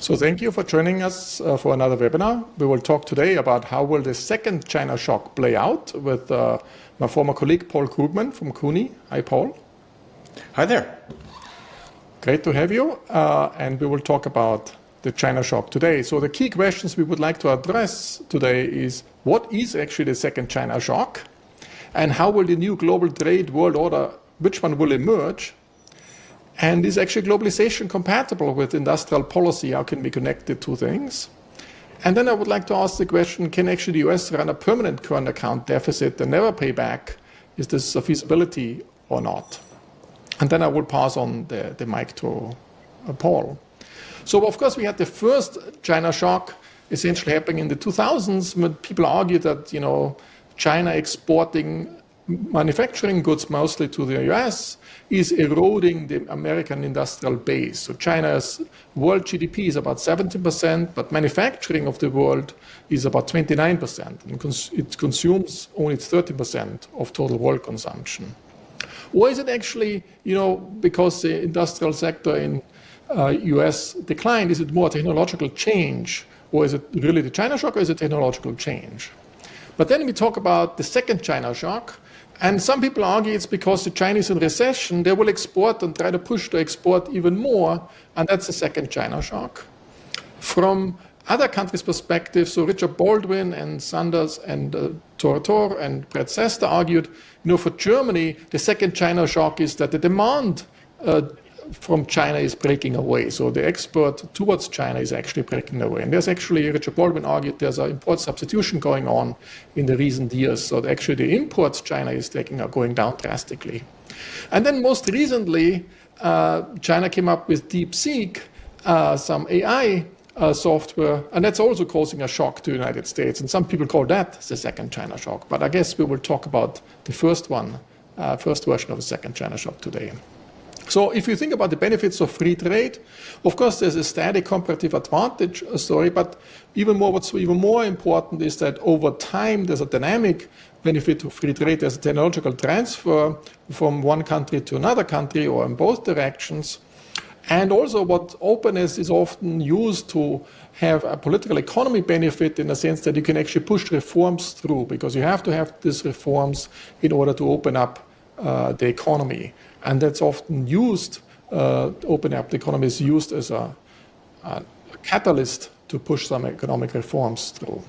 So thank you for joining us for another webinar. We will talk today about how will the second China shock play out with my former colleague Paul Krugman from CUNY. Hi, Paul. Hi there. Great to have you. And we will talk about the China shock today. So the key questions we would like to address today is what is actually the second China shock? And how will the new global trade world order, which one will emerge? And is actually globalization compatible with industrial policy? How can we connect the two things? And then I would like to ask the question, can actually the US run a permanent current account deficit and never pay back? Is this a feasibility or not? And then I will pass on the mic to Paul. So of course we had the first China shock essentially happening in the 2000s when people argued that, China exporting manufacturing goods mostly to the US is eroding the American industrial base. So China's world GDP is about 70%, but manufacturing of the world is about 29%. And it consumes only 30% of total world consumption. Or is it actually, because the industrial sector in US declined, is it more technological change? Or is it really the China shock, or is it technological change? But then we talk about the second China shock. And some people argue it's because the Chinese in recession, they will export and try to push to export even more, and that's the second China shock. From other countries' perspective, so Richard Baldwin and Sanders and Tortor and Brett Sester argued, for Germany, the second China shock is that the demand from China is breaking away. So the export towards China is actually breaking away. And there's actually, Richard Baldwin argued, there's an import substitution going on in the recent years. So actually the imports China is taking are going down drastically. And then most recently, China came up with DeepSeek, some AI software, and that's also causing a shock to the United States. And some people call that the second China shock. But I guess we will talk about the first version of the second China shock today. So if you think about the benefits of free trade, of course there's a static comparative advantage story, but what's even more important is that over time there's a dynamic benefit of free trade. There's a technological transfer from one country to another country or in both directions. And also what openness is often used to have a political economy benefit in the sense that you can actually push reforms through, because you have to have these reforms in order to open up the economy. And that's often used, opening up the economy is used as a catalyst to push some economic reforms through.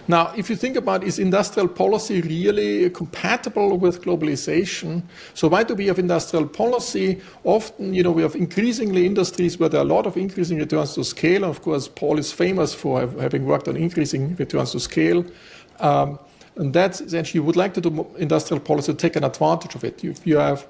Now, if you think about, is industrial policy really compatible with globalization? So why do we have industrial policy? Often, we have increasingly industries where there are a lot of increasing returns to scale. And of course, Paul is famous for having worked on increasing returns to scale. And that's essentially, you would like to do industrial policy to take an advantage of it. If you have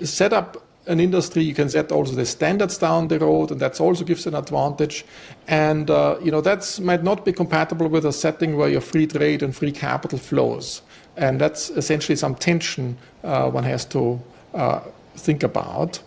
set up an industry, you can set also the standards down the road, and that also gives an advantage. And that might not be compatible with a setting where you have free trade and free capital flows. And that's essentially some tension one has to think about.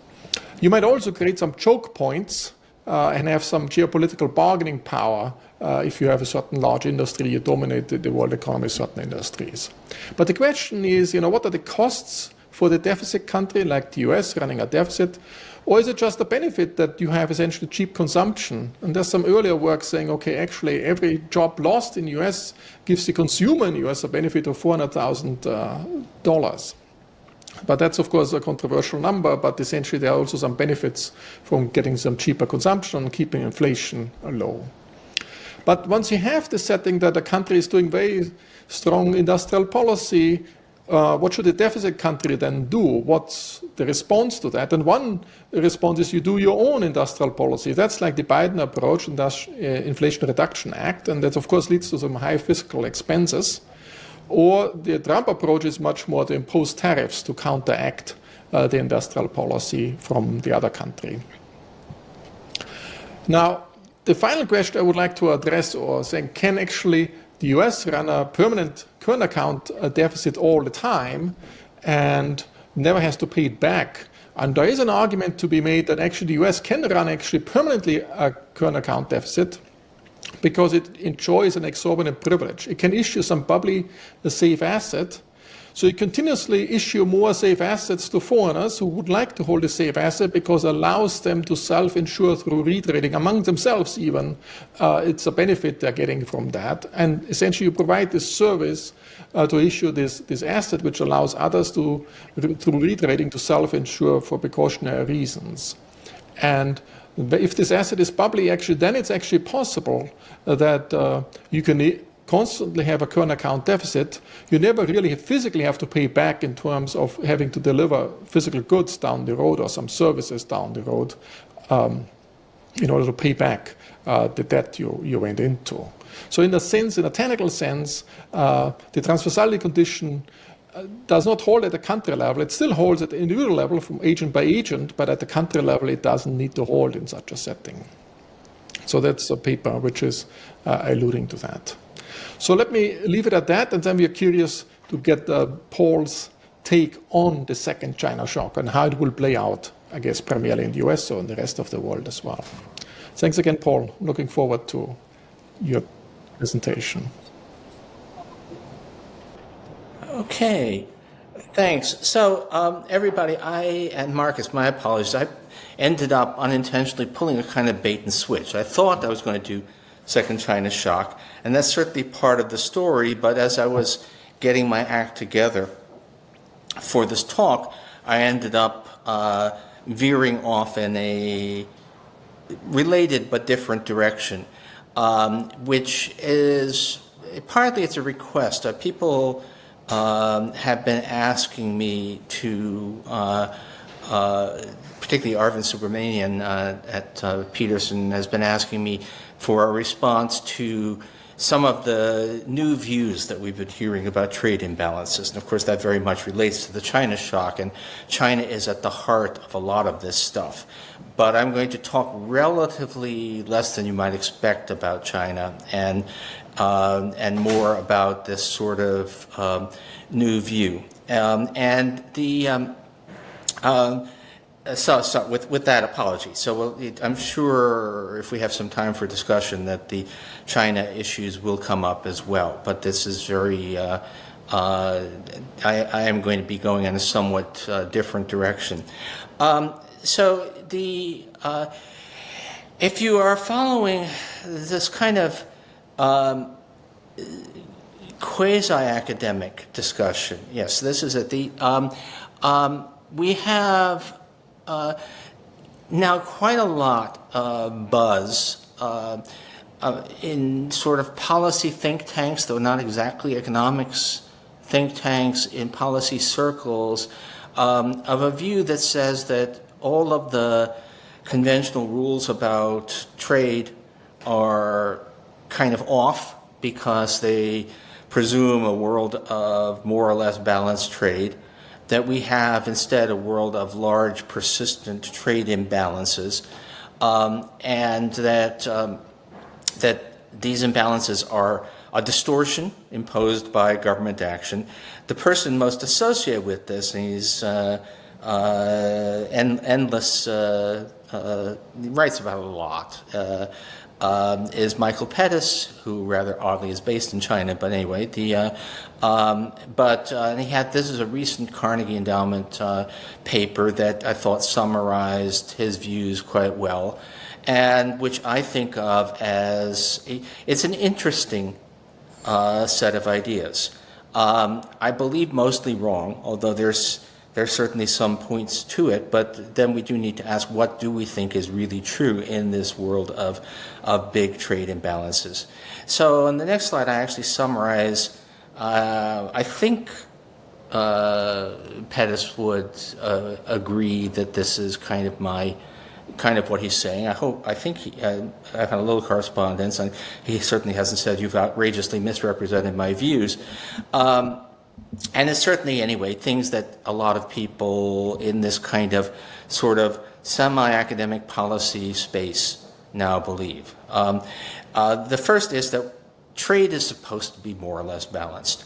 You might also create some choke points and have some geopolitical bargaining power. If you have a certain large industry, you dominate the world economy with certain industries. But the question is, what are the costs for the deficit country like the US running a deficit? Or is it just a benefit that you have essentially cheap consumption? And there's some earlier work saying, okay, actually every job lost in the US gives the consumer in the US a benefit of $400,000. But that's, of course, a controversial number, but essentially there are also some benefits from getting some cheaper consumption and keeping inflation low. But once you have the setting that a country is doing very strong industrial policy, what should the deficit country then do? What's the response to that? And one response is you do your own industrial policy. That's like the Biden approach, and that's Inflation Reduction Act, and that, of course, leads to some high fiscal expenses. Or the Trump approach is much more to impose tariffs to counteract the industrial policy from the other country. Now, the final question I would like to address, or saying, can actually the US run a permanent current account deficit all the time and never has to pay it back? And there is an argument to be made that actually the US can run actually permanently a current account deficit because it enjoys an exorbitant privilege. It can issue some bubbly safe asset, So you continuously issue more safe assets to foreigners who would like to hold a safe asset because it allows them to self-insure through retrading among themselves even. It's a benefit they're getting from that. And essentially you provide this service to issue this asset which allows others to, through retrading, to self-insure for precautionary reasons. And if this asset is public, actually, then it's actually possible that you can constantly have a current account deficit. You never really physically have to pay back in terms of having to deliver physical goods down the road or some services down the road in order to pay back the debt you went into. So in a sense, in a technical sense, the transversality condition does not hold at the country level. It still holds at the individual level from agent by agent, but at the country level it doesn't need to hold in such a setting. So that's a paper which is alluding to that. So let me leave it at that, and then we are curious to get Paul's take on the second China shock and how it will play out, I guess, primarily in the US or in the rest of the world as well. Thanks again, Paul. I'm looking forward to your presentation. Okay, thanks. So everybody, and Marcus, my apologies. I ended up unintentionally pulling a kind of bait and switch. I thought I was going to do second China shock, and that's certainly part of the story, but as I was getting my act together for this talk, I ended up veering off in a related but different direction, which is partly it's a request. People have been asking me to, particularly Arvind Subramanian at Peterson has been asking me for a response to some of the new views that we've been hearing about trade imbalances. And of course that very much relates to the China shock, and China is at the heart of a lot of this stuff. But I'm going to talk relatively less than you might expect about China and more about this sort of new view. So with that apology. So I'm sure if we have some time for discussion that the China issues will come up as well. But this is very, I am going to be going in a somewhat different direction. So if you are following this kind of quasi-academic discussion, yes, this is at the, we have now quite a lot of buzz in sort of policy think tanks, though not exactly economics think tanks, in policy circles, of a view that says that all of the conventional rules about trade are kind of off because they presume a world of more or less balanced trade, that we have instead a world of large persistent trade imbalances, and that these imbalances are a distortion imposed by government action. The person most associated with this, and he's endless, he writes about it a lot, is Michael Pettis, who rather oddly is based in China, but anyway, and he had, this is a recent Carnegie Endowment paper that I thought summarized his views quite well, and which I think of as, it's an interesting set of ideas. I believe mostly wrong, although there's certainly some points to it, but then we do need to ask, what do we think is really true in this world of big trade imbalances? So on the next slide, I actually summarize, I think Pettis would agree that this is kind of what he's saying. I think I've had a little correspondence, and he certainly hasn't said you've outrageously misrepresented my views. And it's certainly, anyway, things that a lot of people in this kind of sort of semi-academic policy space now believe. The first is that trade is supposed to be more or less balanced.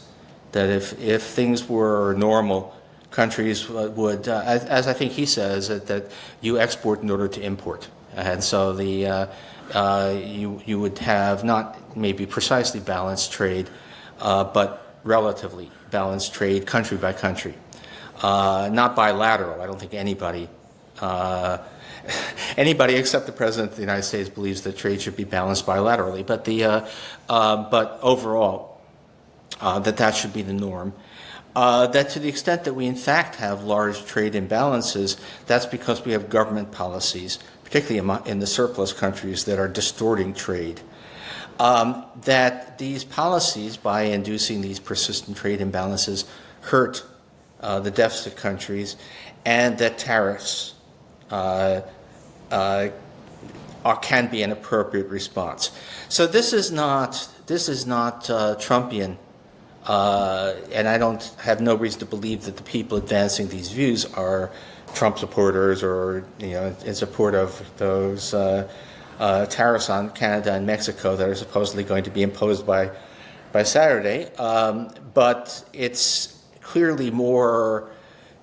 That if things were normal, countries would, as I think he says, that you export in order to import. And so you would have not maybe precisely balanced trade, but relatively balanced trade country by country, not bilateral. I don't think anybody except the President of the United States believes that trade should be balanced bilaterally, but overall, that should be the norm. That to the extent that we in fact have large trade imbalances, that's because we have government policies, particularly in the surplus countries, that are distorting trade. That these policies, by inducing these persistent trade imbalances, hurt the deficit countries, and that tariffs can be an appropriate response. So this is not Trumpian, and I have no reason to believe that the people advancing these views are Trump supporters or in support of those tariffs on Canada and Mexico that are supposedly going to be imposed by Saturday. But it's clearly more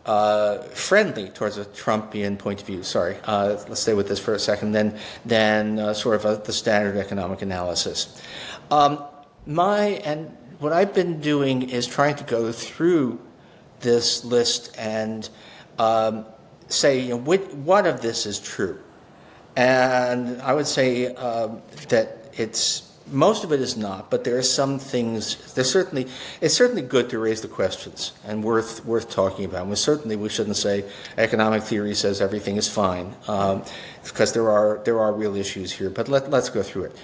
friendly towards a Trumpian point of view. Sorry, let's stay with this for a second. Than sort of the standard economic analysis. And what I've been doing is trying to go through this list and say what of this is true. And I would say that most of it is not, but there are some things. It's certainly good to raise the questions and worth talking about. And we shouldn't say economic theory says everything is fine, because there are real issues here. But let's go through it.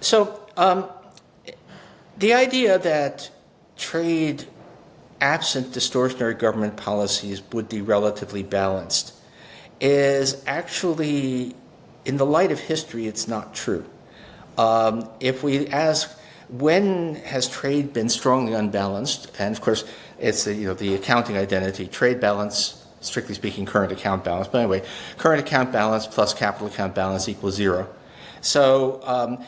So the idea that trade, absent distortionary government policies, would be relatively balanced is actually, in the light of history, it's not true. If we ask, when has trade been strongly unbalanced? And of course, it's the accounting identity, trade balance, strictly speaking, current account balance. But anyway, current account balance plus capital account balance equals 0. So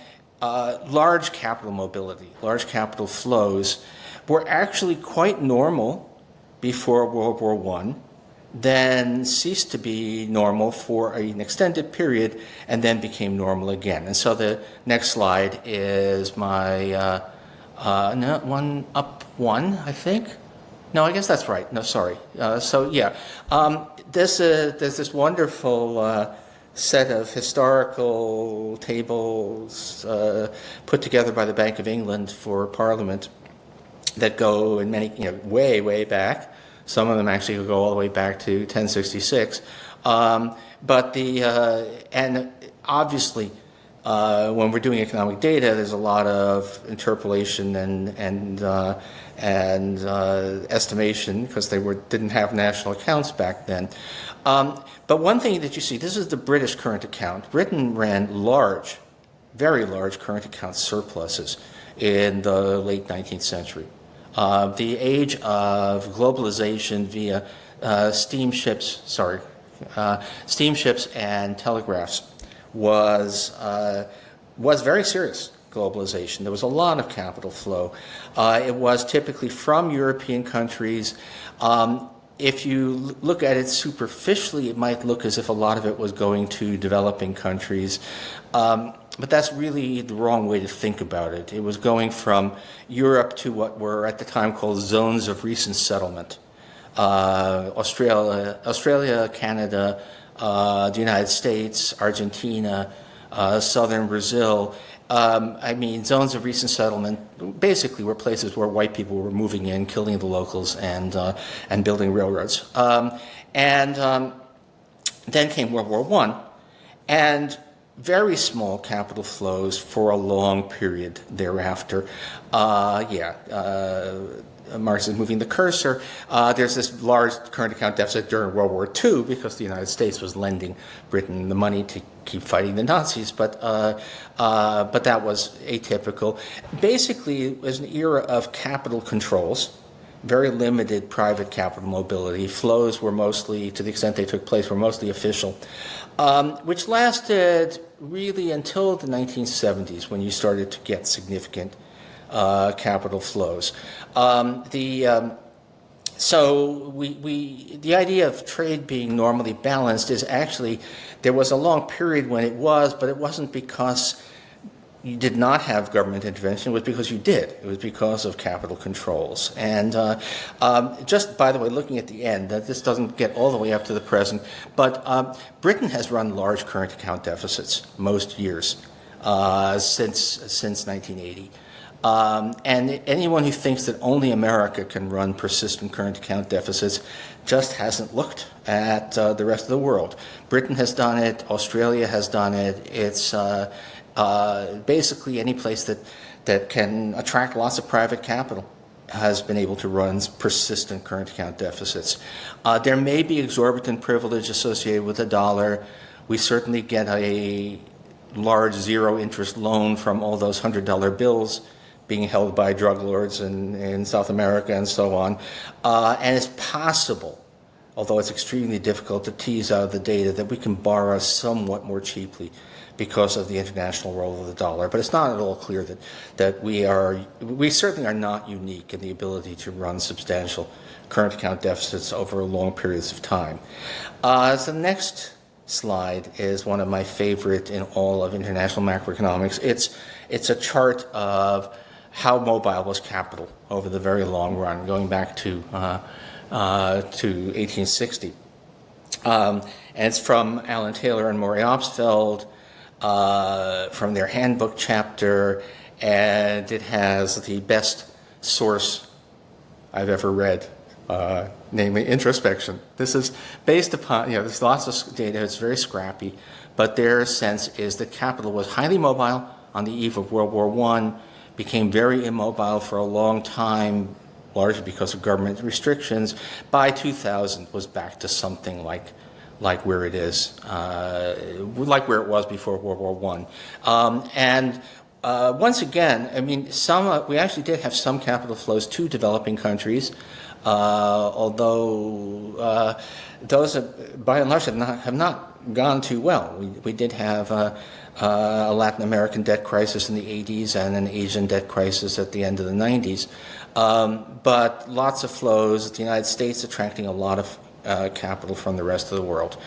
large capital mobility, large capital flows were actually quite normal before World War I, then ceased to be normal for an extended period, and then became normal again. And so the next slide is my one, I think. No, I guess that's right. No, sorry. So yeah, there's this wonderful set of historical tables put together by the Bank of England for Parliament that go in many, way back. Some of them actually go all the way back to 1066. But and obviously, when we're doing economic data, there's a lot of interpolation and estimation, because they didn't have national accounts back then. But one thing that you see, this is the British current account. Britain ran very large current account surpluses in the late 19th century. The age of globalization via steamships and telegraphs was very serious globalization. There was a lot of capital flow. It was typically from European countries. If you look at it superficially, it might look as if a lot of it was going to developing countries. But that's really the wrong way to think about it. It was going from Europe to what were at the time called zones of recent settlement. Australia, Canada, the United States, Argentina, southern Brazil. Zones of recent settlement basically were places where white people were moving in, killing the locals, and building railroads. Then came World War I, and very small capital flows for a long period thereafter. Marx is moving the cursor. There's this large current account deficit during World War II because the United States was lending Britain the money to keep fighting the Nazis, but that was atypical. Basically, it was an era of capital controls, very limited private capital mobility. Flows were mostly, to the extent they took place, were mostly official, which lasted really until the 1970s, when you started to get significant capital flows. So the idea of trade being normally balanced is actually, there was a long period when it was, but it wasn't because you did not have government intervention was because you did. It was because of capital controls. And just, by the way, looking at the end, this doesn't get all the way up to the present, but Britain has run large current account deficits most years since 1980. And anyone who thinks that only America can run persistent current account deficits just hasn't looked at the rest of the world. Britain has done it. Australia has done it. It's basically any place that can attract lots of private capital has been able to run persistent current account deficits. There may be exorbitant privilege associated with the dollar. We certainly get a large zero-interest loan from all those $100 bills being held by drug lords in South America and so on. And it's possible, although it's extremely difficult to tease out the data, that we can borrow somewhat more cheaply because of the international role of the dollar. But it's not at all clear that we certainly are not unique in the ability to run substantial current account deficits over long periods of time. So the next slide is one of my favorite in all of international macroeconomics. It's a chart of how mobile was capital over the very long run, going back to 1860. And it's from Alan Taylor and Maury Opsfeld, from their handbook chapter, and it has the best source I've ever read, namely introspection. This is based upon, there's lots of data, it's very scrappy, but their sense is that capital was highly mobile on the eve of World War I, became very immobile for a long time, largely because of government restrictions. By 2000, was back to something like where it is, like where it was before World War I. Once again, I mean, we actually did have some capital flows to developing countries, although those, by and large, have not gone too well. We did have a Latin American debt crisis in the 80s and an Asian debt crisis at the end of the 90s. But lots of flows, the United States attracting a lot of capital from the rest of the world.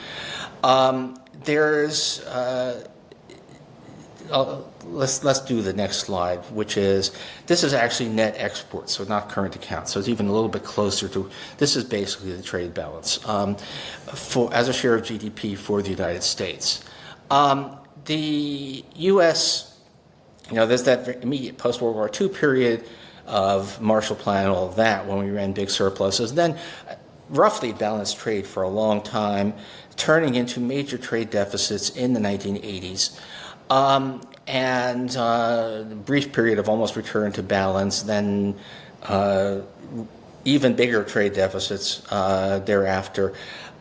Let's do the next slide, which is, this is actually net exports, so not current accounts. So it's even a little bit closer to, this is basically the trade balance as a share of GDP for the United States. The U.S., there's that immediate post-World War II period of Marshall Plan and all of that when we ran big surpluses. Then roughly balanced trade for a long time, turning into major trade deficits in the 1980s. And a brief period of almost return to balance, then even bigger trade deficits thereafter.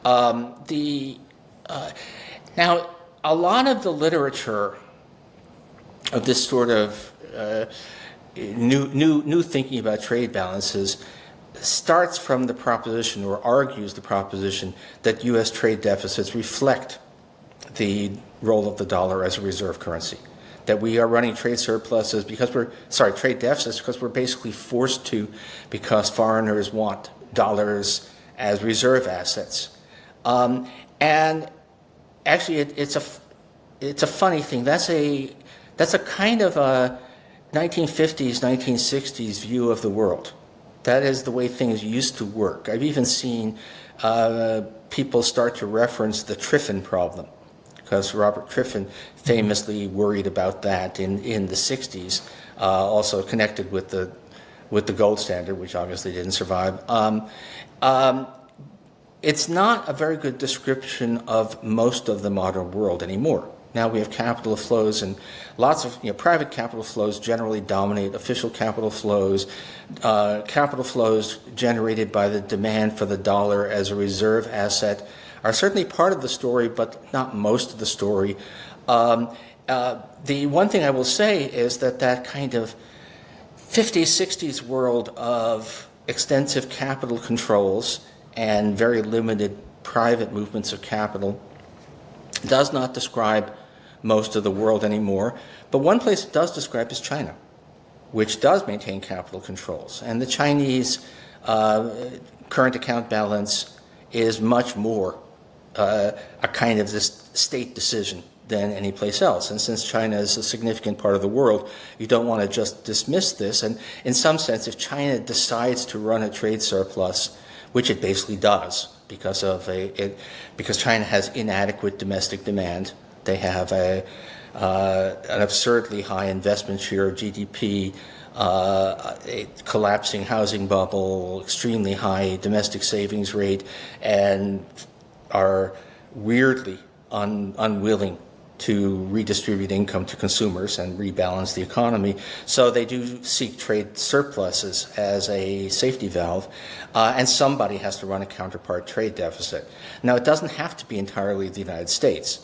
Now, a lot of the literature of this sort of new thinking about trade balances starts from the proposition, or argues the proposition, that U.S. trade deficits reflect the role of the dollar as a reserve currency. That we are running trade surpluses trade deficits because we're basically forced to, because foreigners want dollars as reserve assets. And actually, it's a funny thing. That's a kind of a 1950s, 1960s view of the world. That is the way things used to work. I've even seen people start to reference the Triffin problem, because Robert Triffin famously worried about that in the 60s, also connected with the gold standard, which obviously didn't survive. It's not a very good description of most of the modern world anymore. Now we have capital flows, and lots of private capital flows generally dominate official capital flows. Capital flows generated by the demand for the dollar as a reserve asset are certainly part of the story, but not most of the story. The one thing I will say is that kind of 50s, 60s world of extensive capital controls and very limited private movements of capital does not describe most of the world anymore. But one place it does describe is China, which does maintain capital controls. And the Chinese current account balance is much more a kind of this state decision than any place else. And since China is a significant part of the world, you don't want to just dismiss this. And in some sense, if China decides to run a trade surplus, which it basically does because China has inadequate domestic demand, they have an absurdly high investment share of GDP, a collapsing housing bubble, extremely high domestic savings rate, and are weirdly unwilling to redistribute income to consumers and rebalance the economy. So they do seek trade surpluses as a safety valve, and somebody has to run a counterpart trade deficit. Now, it doesn't have to be entirely the United States,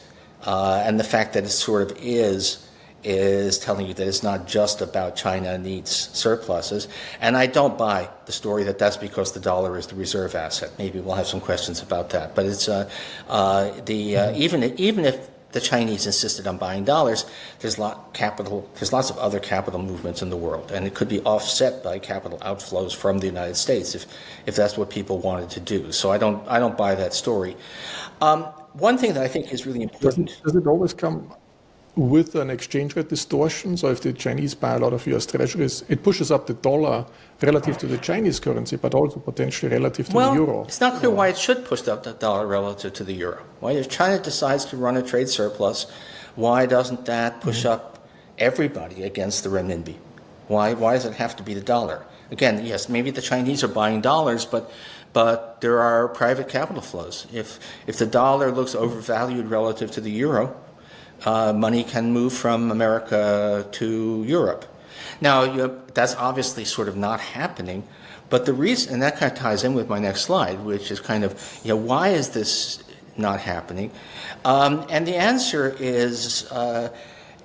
and the fact that it sort of is telling you that it's not just about China needs surpluses. And I don't buy the story that that's because the dollar is the reserve asset. Maybe we'll have some questions about that. But it's even if the Chinese insisted on buying dollars, there's lots of other capital movements in the world, and it could be offset by capital outflows from the United States if that's what people wanted to do. So I don't buy that story. One thing that I think is really important. Does it always come with an exchange rate distortion? So if the Chinese buy a lot of US treasuries, it pushes up the dollar relative to the Chinese currency, but also potentially relative to the euro. It's not clear why it should push up the dollar relative to the euro. Why, if China decides to run a trade surplus, why doesn't that push up everybody against the renminbi? Why does it have to be the dollar? Again, yes, maybe the Chinese are buying dollars, but there are private capital flows. If the dollar looks overvalued relative to the euro, money can move from America to Europe. Now, that's obviously sort of not happening, but the reason, and that kind of ties in with my next slide, which is kind of, why is this not happening? And the answer is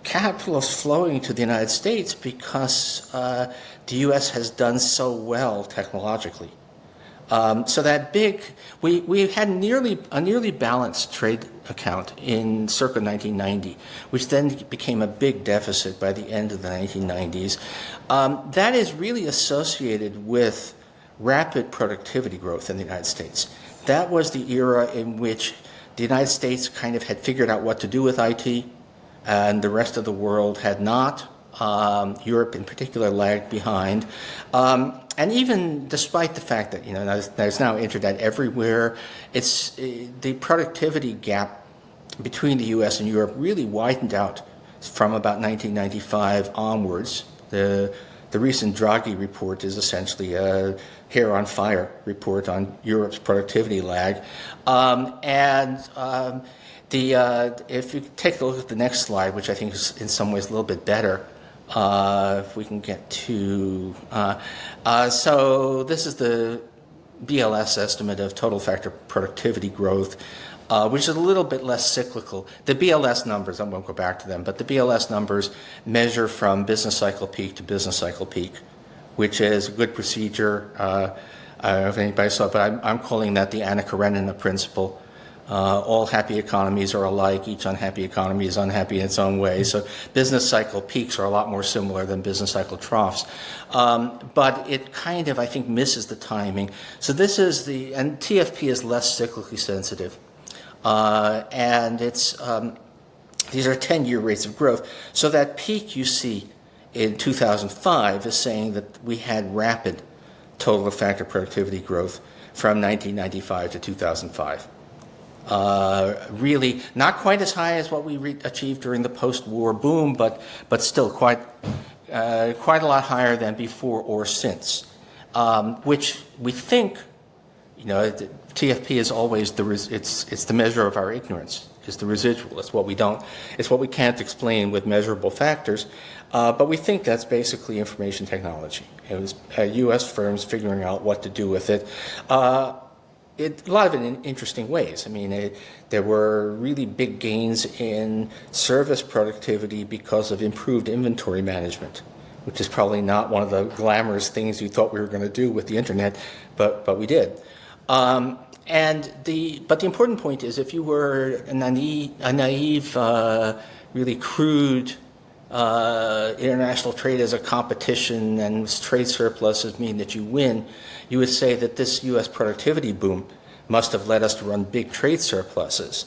capital is flowing to the United States because the U.S. has done so well technologically. So that we had a nearly balanced trade account in circa 1990, which then became a big deficit by the end of the 1990s. That is really associated with rapid productivity growth in the United States. That was the era in which the United States kind of had figured out what to do with IT, and the rest of the world had not. Europe in particular lagged behind. And even despite the fact that there's now internet everywhere, the productivity gap between the U.S. and Europe really widened out from about 1995 onwards. The recent Draghi report is essentially a hair on fire report on Europe's productivity lag. If you take a look at the next slide, which I think is in some ways a little bit better. If we can get to, so this is the BLS estimate of total factor productivity growth, which is a little bit less cyclical. The BLS numbers, I won't go back to them, but the BLS numbers measure from business cycle peak to business cycle peak, which is a good procedure. I don't know if anybody saw it, but I'm calling that the Anna Karenina principle. All happy economies are alike. Each unhappy economy is unhappy in its own way. So business cycle peaks are a lot more similar than business cycle troughs. But it kind of, I think, misses the timing. So this is and TFP is less cyclically sensitive. And it's, these are 10-year rates of growth. So that peak you see in 2005 is saying that we had rapid total factor productivity growth from 1995 to 2005. Really not quite as high as what we achieved during the post-war boom, but still quite a lot higher than before or since. Which we think, TFP is always it's the measure of our ignorance. It's the residual. It's what we can't explain with measurable factors. But we think that's basically information technology. It was U.S. firms figuring out what to do with it. A lot of it in interesting ways. I mean, there were really big gains in service productivity because of improved inventory management, which is probably not one of the glamorous things you thought we were going to do with the internet, but we did. But the important point is, if you were a naive really crude international trade as a competition and trade surpluses mean that you win, you would say that this U.S. productivity boom must have led us to run big trade surpluses.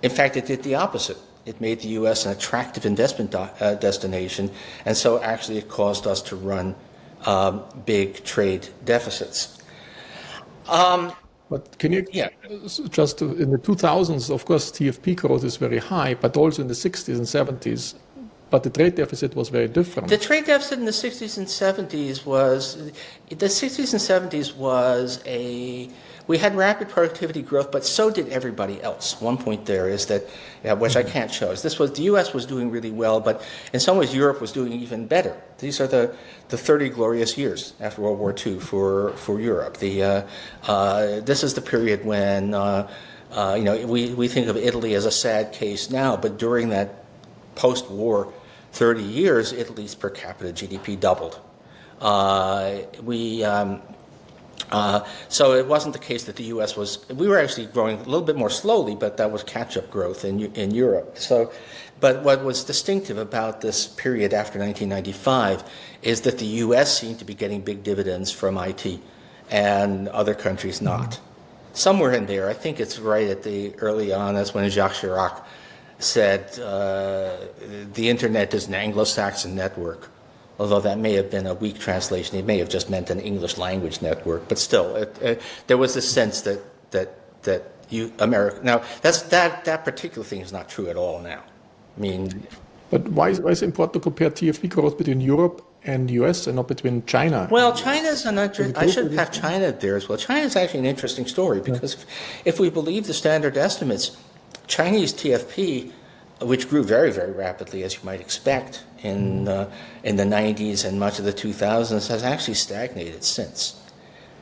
In fact, it did the opposite. it made the U.S. an attractive investment destination, and so actually it caused us to run big trade deficits. But can you just in the 2000s, of course, TFP growth is very high, but also in the 60s and 70s, but the trade deficit was very different. The trade deficit in the 60s and 70s was we had rapid productivity growth, but so did everybody else. One point there is that, which I can't show, is the U.S. was doing really well, but in some ways Europe was doing even better. These are the 30 glorious years after World War II for Europe. This is the period when we think of Italy as a sad case now, but during that post-war 30 years, Italy's per capita GDP doubled. So it wasn't the case that the U.S. we were actually growing a little bit more slowly, but that was catch-up growth in Europe. But what was distinctive about this period after 1995 is that the U.S. seemed to be getting big dividends from IT and other countries not. Somewhere in there, I think it's right at early on, that's when Jacques Chirac said the internet is an Anglo-Saxon network. Although that may have been a weak translation, it may have just meant an English language network. But still, there was this sense that America. Now, that particular thing is not true at all now. I mean, but why is it important to compare TFP growth between Europe and US and not between China? Well, China's I should have China there as well. China's actually an interesting story because if we believe the standard estimates, Chinese TFP, which grew very, very rapidly, as you might expect, in the 90s and much of the 2000s, has actually stagnated since.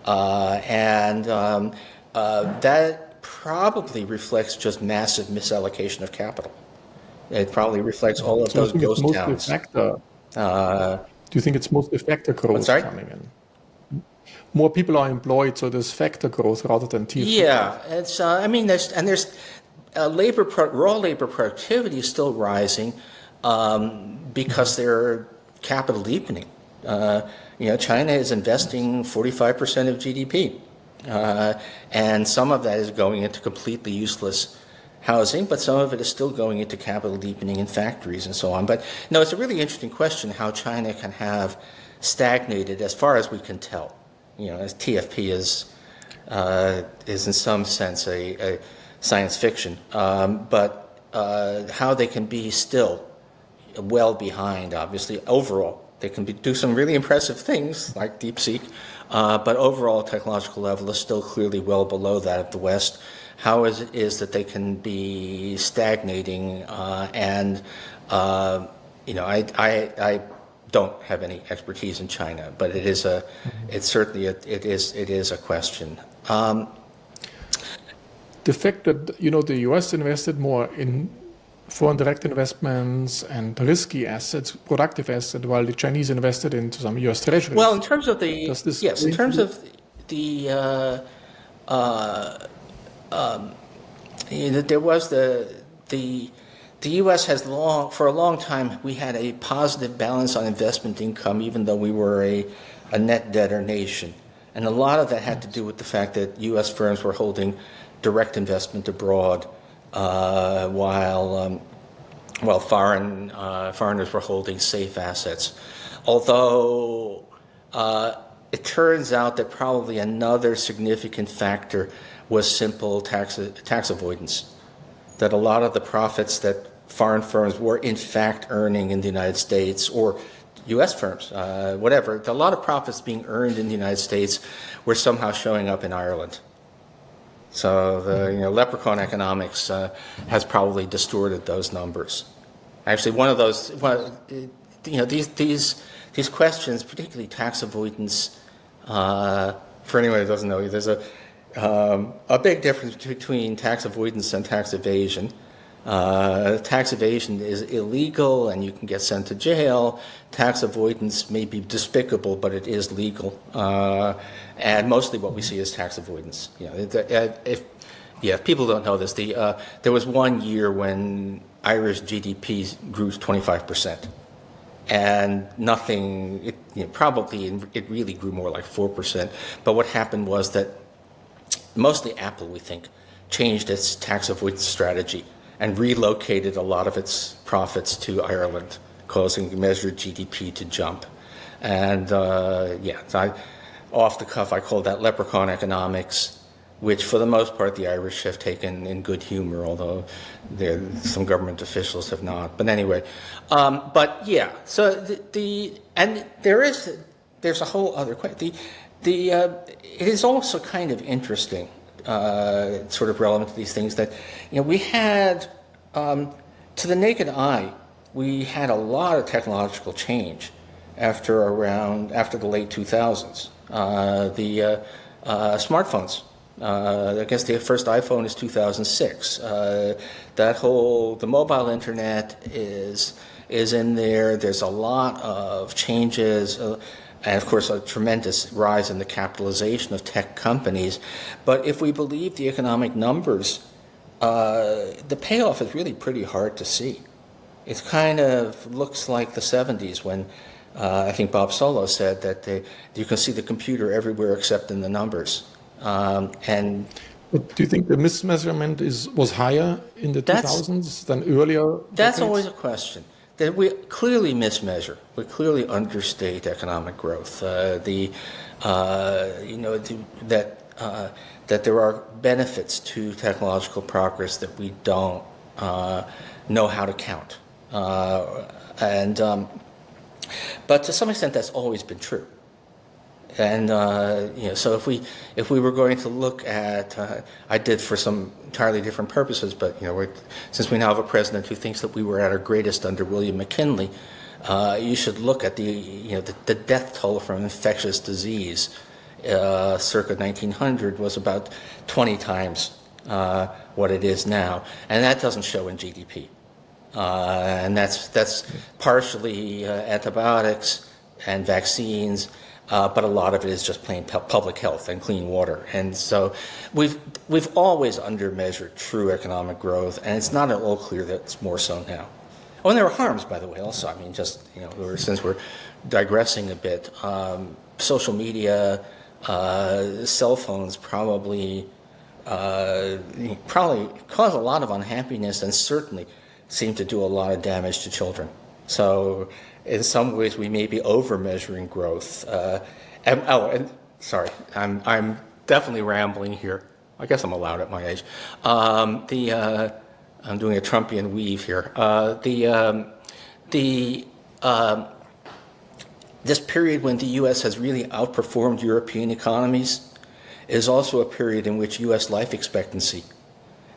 That probably reflects just massive misallocation of capital. It probably reflects all of those ghost towns. Do you think it's mostly factor growth coming in? More people are employed, so there's factor growth rather than TFP. Yeah, it's. There's raw labor productivity is still rising because they're capital deepening. China is investing 45% of GDP, and some of that is going into completely useless housing, but some of it is still going into capital deepening in factories and so on. But no, it's a really interesting question how China can have stagnated, as far as we can tell. As TFP is in some sense a science fiction, but how they can be still well behind, obviously, overall. They can do some really impressive things, like DeepSeek, but overall technological level is still clearly well below that of the West. How is it that they can be stagnating? I don't have any expertise in China, but it is a question. The fact that the U.S. invested more in foreign direct investments and risky assets, productive assets, while the Chinese invested into some U.S. treasuries. Well, in terms of the there was the U.S. has for a long time we had a positive balance on investment income, even though we were a net debtor nation, and a lot of that had to do with the fact that U.S. firms were holding direct investment abroad, while foreigners were holding safe assets. Although it turns out that probably another significant factor was simple tax avoidance. That a lot of the profits that foreign firms were in fact earning in the United States, or U.S. firms, whatever, a lot of profits being earned in the United States were somehow showing up in Ireland. So the leprechaun economics has probably distorted those numbers. Actually, one of those, these questions, particularly tax avoidance, for anyone who doesn't know, there's a big difference between tax avoidance and tax evasion. Tax evasion is illegal and you can get sent to jail. Tax avoidance may be despicable, but it is legal. And mostly what we see is tax avoidance. If people don't know this, there was 1 year when Irish GDP grew 25%. And nothing, it really grew more like 4%. But what happened was that mostly Apple, we think, changed its tax avoidance strategy. and relocated a lot of its profits to Ireland, causing measured GDP to jump. And off the cuff, I call that leprechaun economics, which for the most part the Irish have taken in good humor, although some government officials have not. But anyway, so there's a whole other question. It is also kind of interesting, sort of relevant to these things, that we had, to the naked eye, we had a lot of technological change after the late 2000s. The smartphones. I guess the first iPhone is 2006. The mobile internet is in there. There's a lot of changes, and of course a tremendous rise in the capitalization of tech companies. But if we believe the economic numbers, the payoff is really pretty hard to see. It kind of looks like the 70s when I think Bob Solow said that you can see the computer everywhere except in the numbers. But do you think the mismeasurement was higher in the 2000s than earlier? That's always a question. That we clearly mismeasure. We clearly understate economic growth. That there are benefits to technological progress that we don't know how to count. But to some extent, that's always been true. And so if we were going to look at, I did for some entirely different purposes, but since we now have a president who thinks that we were at our greatest under William McKinley, you should look at the death toll from infectious disease. Circa 1900 was about 20 times what it is now, and that doesn't show in GDP. And that's partially antibiotics and vaccines. But a lot of it is just plain public health and clean water, and so we've always undermeasured true economic growth, and it's not at all clear that it's more so now. Oh, and there are harms, by the way. Also, I mean, just since we're digressing a bit, social media, cell phones probably cause a lot of unhappiness, and certainly seem to do a lot of damage to children. So in some ways, we may be over-measuring growth. Sorry, I'm definitely rambling here. I guess I'm allowed at my age. I'm doing a Trumpian weave here. This period when the U.S. has really outperformed European economies is also a period in which U.S. life expectancy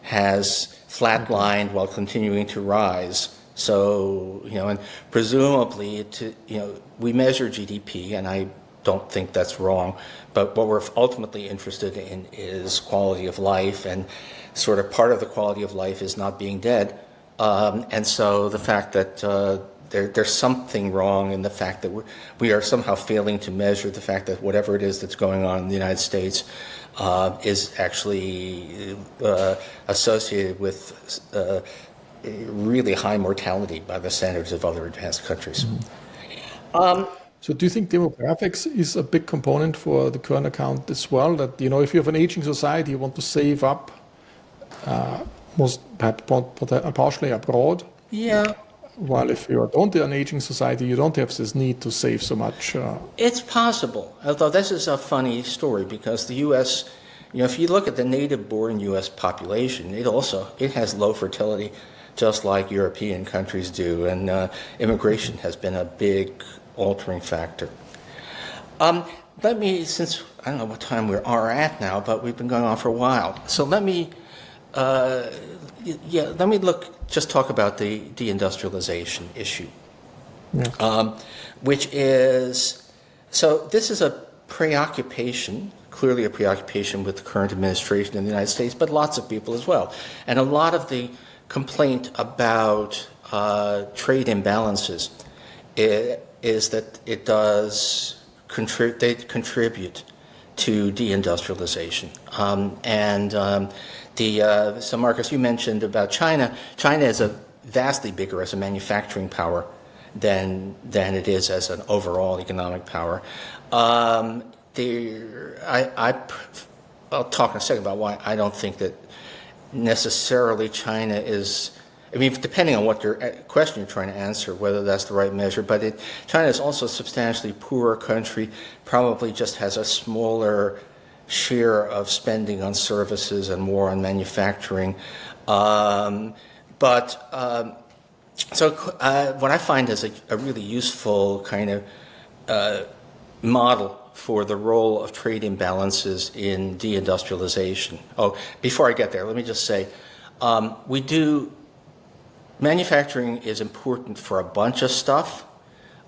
has flatlined while continuing to rise. So, and presumably, we measure GDP, and I don't think that's wrong, but what we're ultimately interested in is quality of life, and sort of part of the quality of life is not being dead. And so the fact that there's something wrong in the fact that we are somehow failing to measure the fact that whatever it is that's going on in the United States is actually associated with really high mortality by the standards of other advanced countries. So do you think demographics is a big component for the current account as well? That, if you have an aging society, you want to save up, partially abroad? Yeah. While if you don't have an aging society, you don't have this need to save so much. It's possible, although this is a funny story because the U.S., if you look at the native-born U.S. population, it has low fertility, just like European countries do, and immigration has been a big altering factor. Since I don't know what time we are at now, but we've been going on for a while, so let me talk about the deindustrialization issue, which is, so this is a preoccupation, clearly a preoccupation with the current administration in the United States, but lots of people as well. And a lot of the complaint about trade imbalances is that it does contribute to deindustrialization. So Marcus, you mentioned about China. China is a vastly bigger as a manufacturing power than it is as an overall economic power. I'll talk in a second about why I don't think that necessarily China is I mean, depending on what question you're trying to answer, whether that's the right measure, but China is also a substantially poorer country, probably just has a smaller share of spending on services and more on manufacturing. So what I find is a really useful kind of model for the role of trade imbalances in deindustrialization. Oh, before I get there, let me just say, manufacturing is important for a bunch of stuff.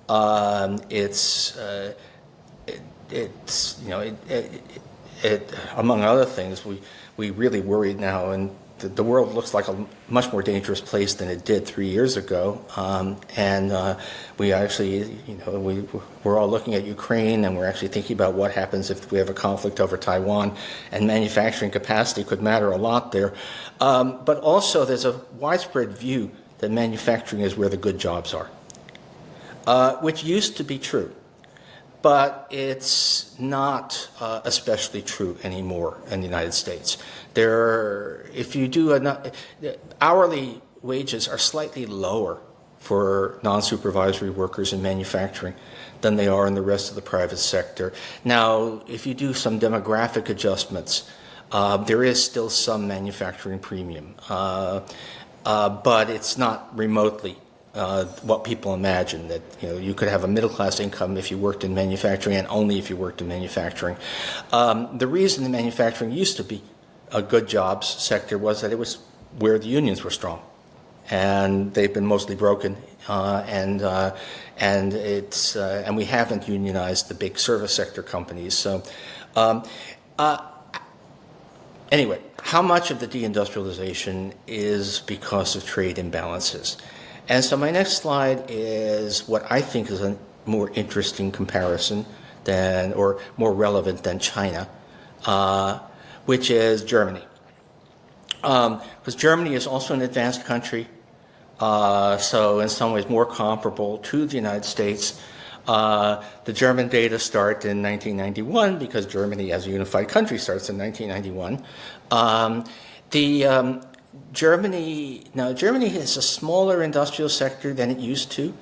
Among other things, we really worry now, and the world looks like a much more dangerous place than it did 3 years ago. We actually, we're all looking at Ukraine, and we're actually thinking about what happens if we have a conflict over Taiwan, and manufacturing capacity could matter a lot there. But also, there's a widespread view that manufacturing is where the good jobs are, which used to be true. But it's not especially true anymore in the United States. If you do hourly wages are slightly lower for non-supervisory workers in manufacturing than they are in the rest of the private sector. Now, if you do some demographic adjustments, there is still some manufacturing premium, but it's not remotely what people imagine, that you could have a middle-class income if you worked in manufacturing and only if you worked in manufacturing. The reason the manufacturing used to be a good jobs sector was that it was where the unions were strong, and they've been mostly broken, and we haven't unionized the big service sector companies. So anyway, how much of the deindustrialization is because of trade imbalances? And so my next slide is what I think is a more interesting comparison or more relevant than China, which is Germany. Because Germany is also an advanced country, so in some ways more comparable to the United States. The German data start in 1991 because Germany as a unified country starts in 1991. Germany has a smaller industrial sector than it used to.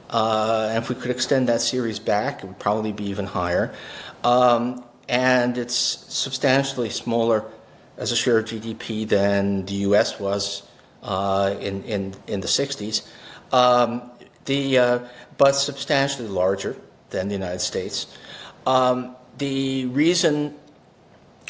And if we could extend that series back, it would probably be even higher. And it's substantially smaller as a share of GDP than the U.S. was in the 60s, but substantially larger than the United States. The reason,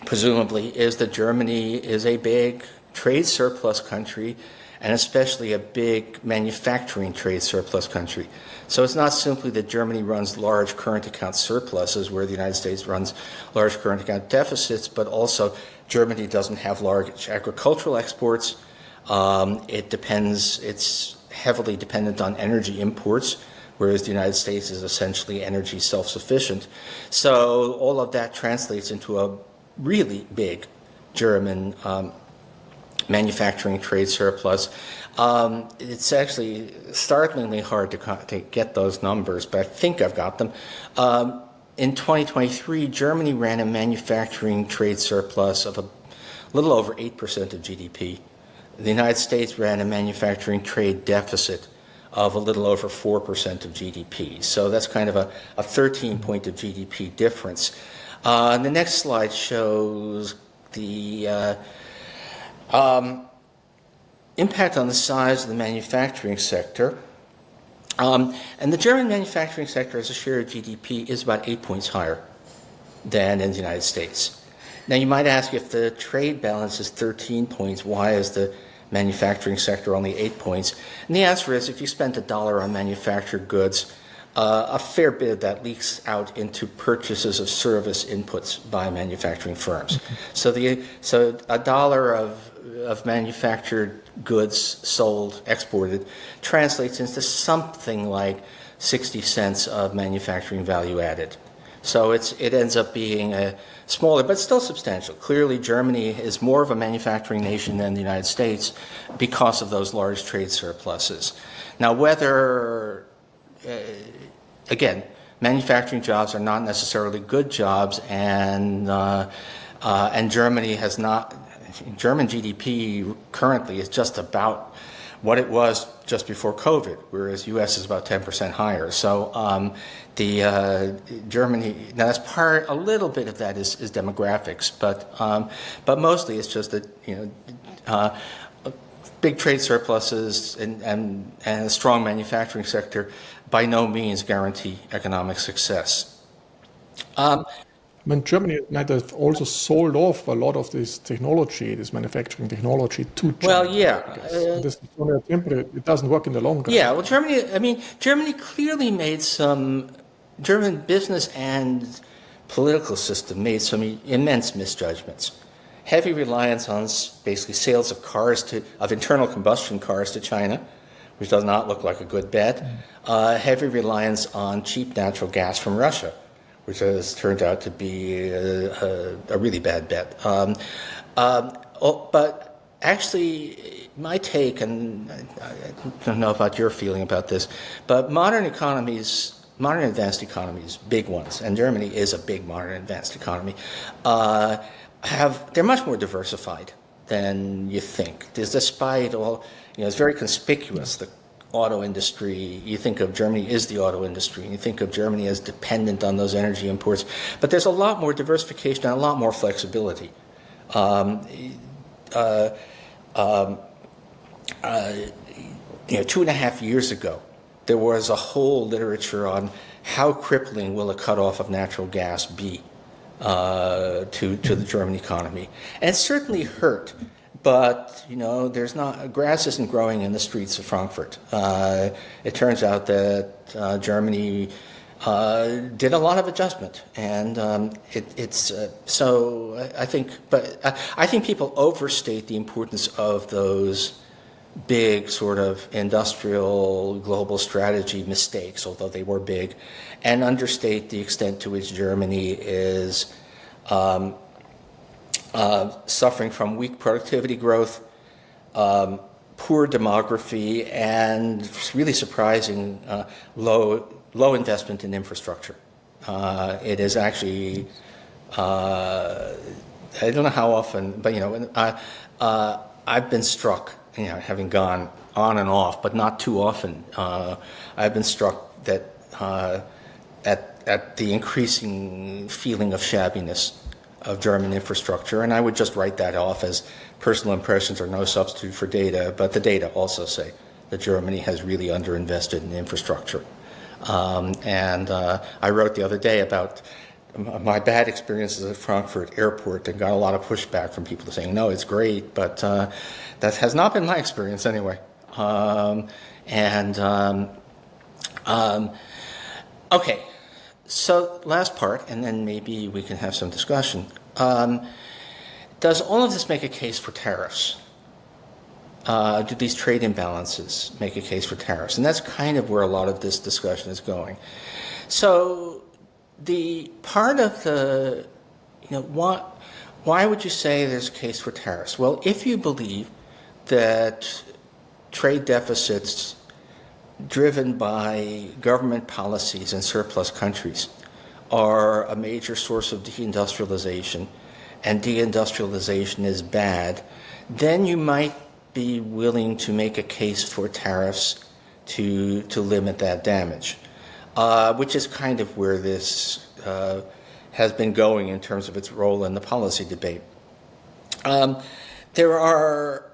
presumably, is that Germany is a big trade surplus country, and especially a big manufacturing trade surplus country. So it's not simply that Germany runs large current account surpluses where the United States runs large current account deficits, but also Germany doesn't have large agricultural exports. It's heavily dependent on energy imports, whereas the United States is essentially energy self-sufficient. So all of that translates into a really big German manufacturing trade surplus. It's actually startlingly hard to get those numbers, but I think I've got them. In 2023, Germany ran a manufacturing trade surplus of a little over 8% of GDP. The United States ran a manufacturing trade deficit of a little over 4% of GDP. So that's kind of a 13-point of GDP difference. The next slide shows the impact on the size of the manufacturing sector. And the German manufacturing sector as a share of GDP is about 8 points higher than in the United States. Now you might ask, if the trade balance is 13 points, why is the manufacturing sector only 8 points? And the answer is, if you spent $1 on manufactured goods, a fair bit of that leaks out into purchases of service inputs by manufacturing firms. So $1 of manufactured goods sold, exported, translates into something like 60 cents of manufacturing value added. So it ends up being a smaller, but still substantial. Clearly, Germany is more of a manufacturing nation than the United States because of those large trade surpluses. Now, whether, again, manufacturing jobs are not necessarily good jobs, and Germany has not. German GDP currently is just about what it was just before COVID, whereas U.S. is about 10% higher. So Germany, now that's a little bit of that is demographics, but mostly it's just that, big trade surpluses and a strong manufacturing sector by no means guarantee economic success. Germany might have also sold off a lot of this technology, this manufacturing technology, to China. Well, yeah. This is only a temporary, it doesn't work in the long run. Yeah, well, Germany clearly made German business and political system made some immense misjudgments. Heavy reliance on basically sales of internal combustion cars to China, which does not look like a good bet. Heavy reliance on cheap natural gas from Russia, which has turned out to be a really bad bet. But actually, my take, and I don't know about your feeling about this, but modern advanced economies, big ones, and Germany is a big modern advanced economy, they're much more diversified than you think. Despite all, it's very conspicuous, the auto industry. You think of Germany as the auto industry, and you think of Germany as dependent on those energy imports. But there's a lot more diversification and a lot more flexibility. 2.5 years ago, there was a whole literature on how crippling will a cutoff of natural gas be to the German economy. And it certainly hurt. But, grass isn't growing in the streets of Frankfurt. It turns out that Germany did a lot of adjustment. And I think people overstate the importance of those big sort of industrial global strategy mistakes, although they were big, and understate the extent to which Germany is suffering from weak productivity growth, poor demography, and really surprising low investment in infrastructure. It is actually, I don't know how often, but I've been struck, having gone on and off, but not too often. I've been struck that at the increasing feeling of shabbiness of German infrastructure, and I would just write that off as personal impressions are no substitute for data, but the data also say that Germany has really underinvested in infrastructure. And I wrote the other day about my bad experiences at Frankfurt Airport and got a lot of pushback from people saying, no, it's great, but that has not been my experience anyway. Okay. So last part, and then maybe we can have some discussion. Does all of this make a case for tariffs? Do these trade imbalances make a case for tariffs? And that's kind of where a lot of this discussion is going. So the part of the, why would you say there's a case for tariffs? Well, if you believe that trade deficits driven by government policies in surplus countries are a major source of deindustrialization, and deindustrialization is bad, then you might be willing to make a case for tariffs to limit that damage, which is kind of where this has been going in terms of its role in the policy debate. There are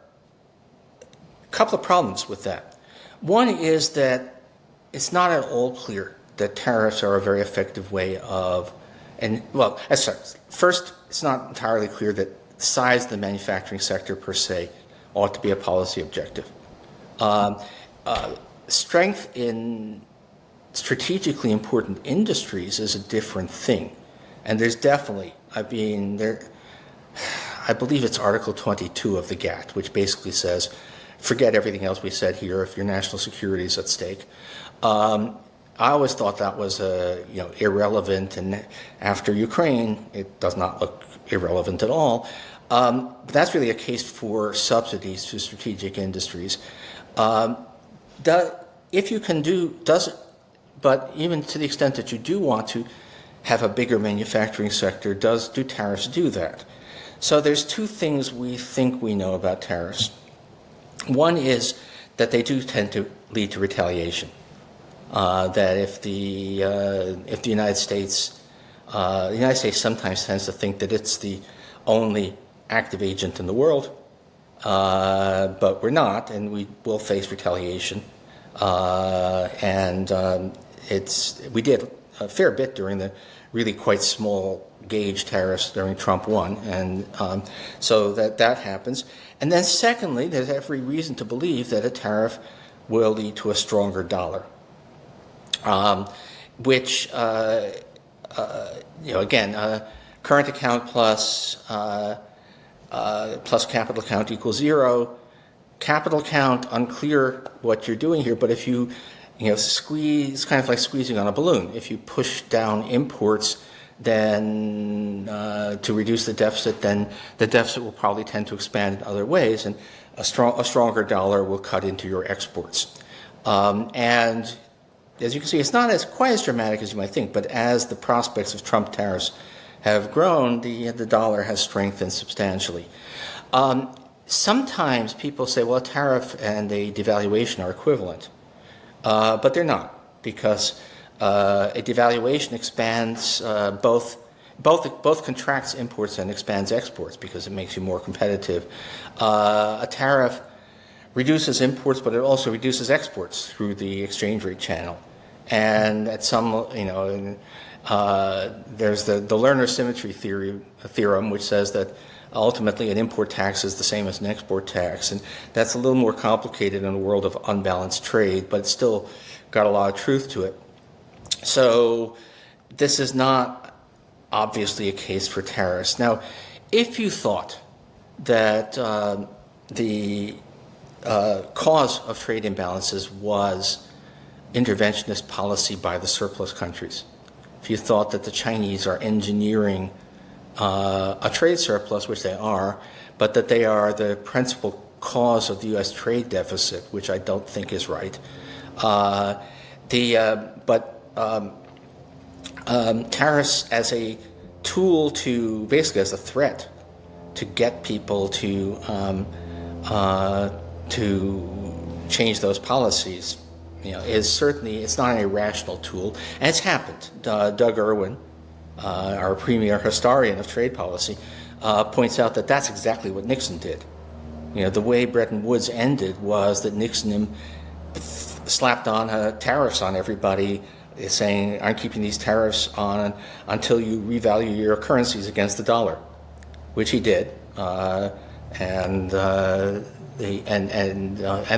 a couple of problems with that. One is that it's not at all clear that tariffs are a very effective way of, first, it's not entirely clear that the size of the manufacturing sector per se ought to be a policy objective. Strength in strategically important industries is a different thing. And there's definitely, I believe it's Article 22 of the GATT, which basically says, forget everything else we said here if your national security is at stake. I always thought that was irrelevant, and after Ukraine, it does not look irrelevant at all. But that's really a case for subsidies to strategic industries. If you can but even to the extent that you do want to have a bigger manufacturing sector, do tariffs do that? So there's two things we think we know about tariffs. One is that they do tend to lead to retaliation. That if the United States sometimes tends to think that it's the only active agent in the world, but we're not, and we will face retaliation. We did a fair bit during the really quite small gauge tariffs during Trump 1, and so that happens. And then secondly, there's every reason to believe that a tariff will lead to a stronger dollar, which, again, current account plus capital account equals 0. Capital account, unclear what you're doing here, but if you squeeze, it's kind of like squeezing on a balloon. If you push down imports, then to reduce the deficit, then the deficit will probably tend to expand in other ways, and a stronger dollar will cut into your exports. And as you can see, it's not quite as dramatic as you might think, but as the prospects of Trump tariffs have grown, the dollar has strengthened substantially. Sometimes people say, well, a tariff and a devaluation are equivalent, but they're not, because a devaluation expands both contracts imports and expands exports because it makes you more competitive. A tariff reduces imports, but it also reduces exports through the exchange rate channel. And at some, there's the Lerner symmetry theorem, which says that ultimately an import tax is the same as an export tax, and that's a little more complicated in a world of unbalanced trade, but it's still got a lot of truth to it. So this is not obviously a case for tariffs. Now, if you thought that the cause of trade imbalances was interventionist policy by the surplus countries, if you thought that the Chinese are engineering a trade surplus, which they are, but that they are the principal cause of the U.S. trade deficit, which I don't think is right. Tariffs as a tool to, basically as a threat to get people to change those policies, is certainly, it's not an irrational tool, and it's happened. Doug Irwin, our premier historian of trade policy, points out that that's exactly what Nixon did. The way Bretton Woods ended was that Nixon slapped on tariffs on everybody, saying, I'm keeping these tariffs on until you revalue your currencies against the dollar, which he did, and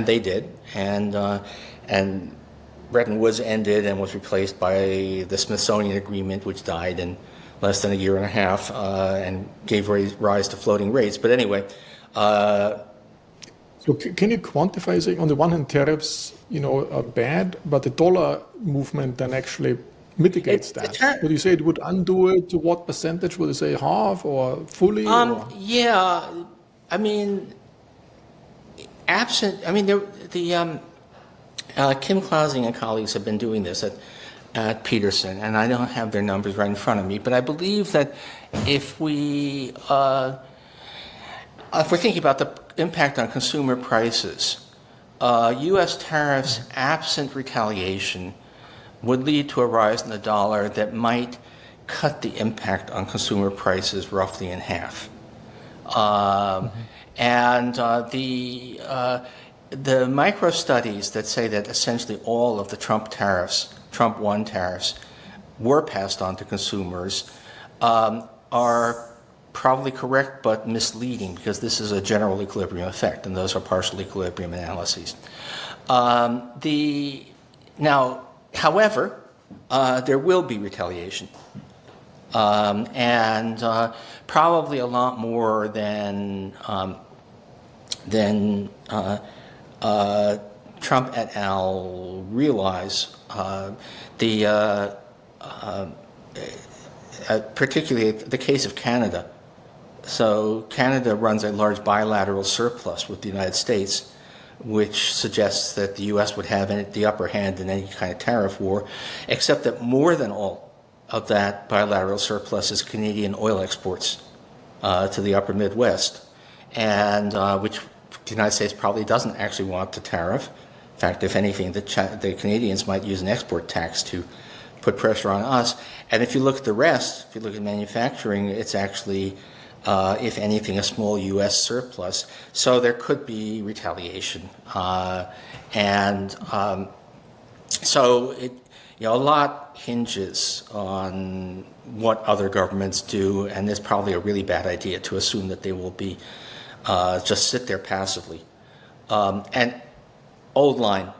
they did, and Bretton Woods ended and was replaced by the Smithsonian Agreement, which died in less than a year and a half and gave rise to floating rates. But anyway. So can you quantify, say, on the one hand, tariffs, are bad, but the dollar movement then actually mitigates that? Would you say it would undo it? To what percentage? Would you say half or fully? Yeah, I mean, Kim Clausing and colleagues have been doing this at Peterson, and I don't have their numbers right in front of me, but I believe that if we're thinking about the impact on consumer prices, U.S. tariffs absent retaliation would lead to a rise in the dollar that might cut the impact on consumer prices roughly in half. And the micro studies that say that essentially all of the Trump 1 tariffs, were passed on to consumers, are probably correct but misleading, because this is a general equilibrium effect, and those are partial equilibrium analyses. However, there will be retaliation, and probably a lot more than Trump et al. Realize. Particularly the case of Canada. So Canada runs a large bilateral surplus with the United States, which suggests that the U.S. would have the upper hand in any kind of tariff war, except that more than all of that bilateral surplus is Canadian oil exports to the upper Midwest, and which the United States probably doesn't actually want the tariff. In fact, if anything, the Canadians might use an export tax to put pressure on us. And if you look at the rest, if you look at manufacturing, it's actually, if anything, a small U.S. surplus. So there could be retaliation. So a lot hinges on what other governments do, and it's probably a really bad idea to assume that they will be just sit there passively. And old line,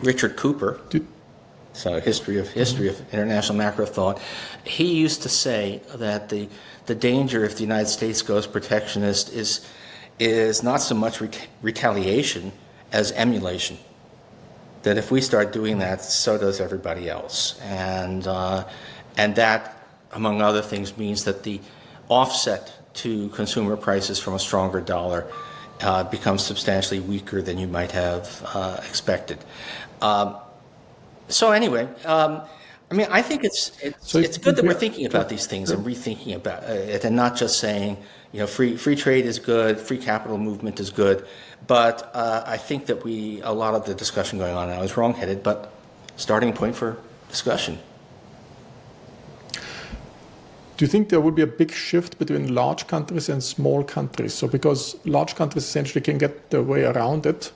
Richard Cooper, so history of international macro thought, he used to say that the danger if the United States goes protectionist is not so much retaliation as emulation. That if we start doing that, so does everybody else, and that, among other things, means that the offset to consumer prices from a stronger dollar becomes substantially weaker than you might have expected. So anyway, I think it's good that we're thinking about these things and rethinking about it, and not just saying, free trade is good, free capital movement is good. But I think that a lot of the discussion going on now is wrong-headed, but starting point for discussion. Do you think there will be a big shift between large countries and small countries? So because large countries essentially can get their way around it,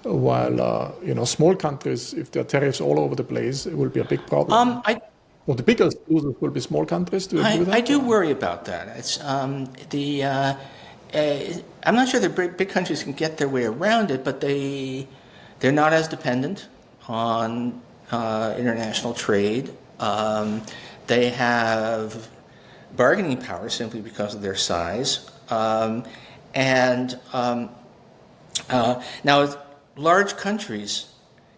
while small countries, if there are tariffs all over the place, it will be a big problem. Or the biggest losers will be small countries. Do you agree with that? I do worry about that. It's I'm not sure that big countries can get their way around it, but they're not as dependent on international trade. They have bargaining power simply because of their size. Now, large countries,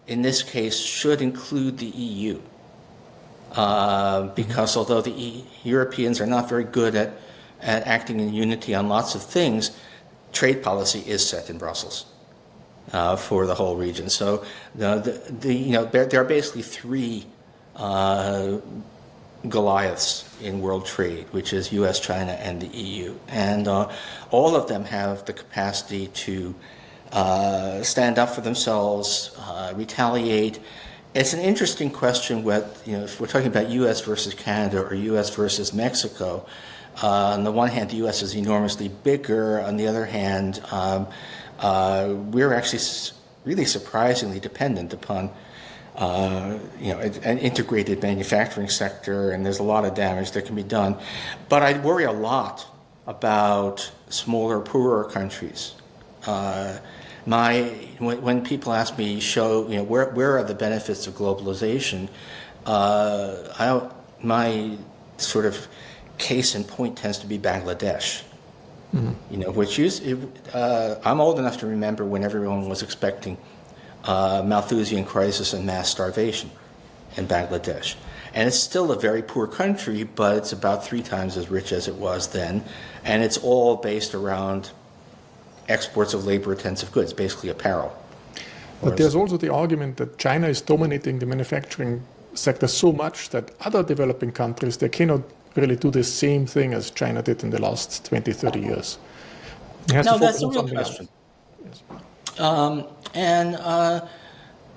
in this case, should include the EU. Because although the Europeans are not very good at acting in unity on lots of things, trade policy is set in Brussels for the whole region. So there are basically three Goliaths in world trade, which is U.S., China, and the EU. And all of them have the capacity to stand up for themselves, retaliate. It's an interesting question if we're talking about U.S. versus Canada or U.S. versus Mexico. On the one hand, the U.S. is enormously bigger. On the other hand, we're actually really surprisingly dependent upon an integrated manufacturing sector, and there's a lot of damage that can be done. But I worry a lot about smaller, poorer countries. When people ask me, where are the benefits of globalization, my sort of case in point tends to be Bangladesh. Mm-hmm. I'm old enough to remember when everyone was expecting Malthusian crisis and mass starvation in Bangladesh. And it's still a very poor country, but it's about 3 times as rich as it was then. And it's all based around exports of labor-intensive goods, basically apparel. But there's also the argument that China is dominating the manufacturing sector so much that other developing countries, they cannot really do the same thing as China did in the last 20, 30 years. No, that's a real question. Yes.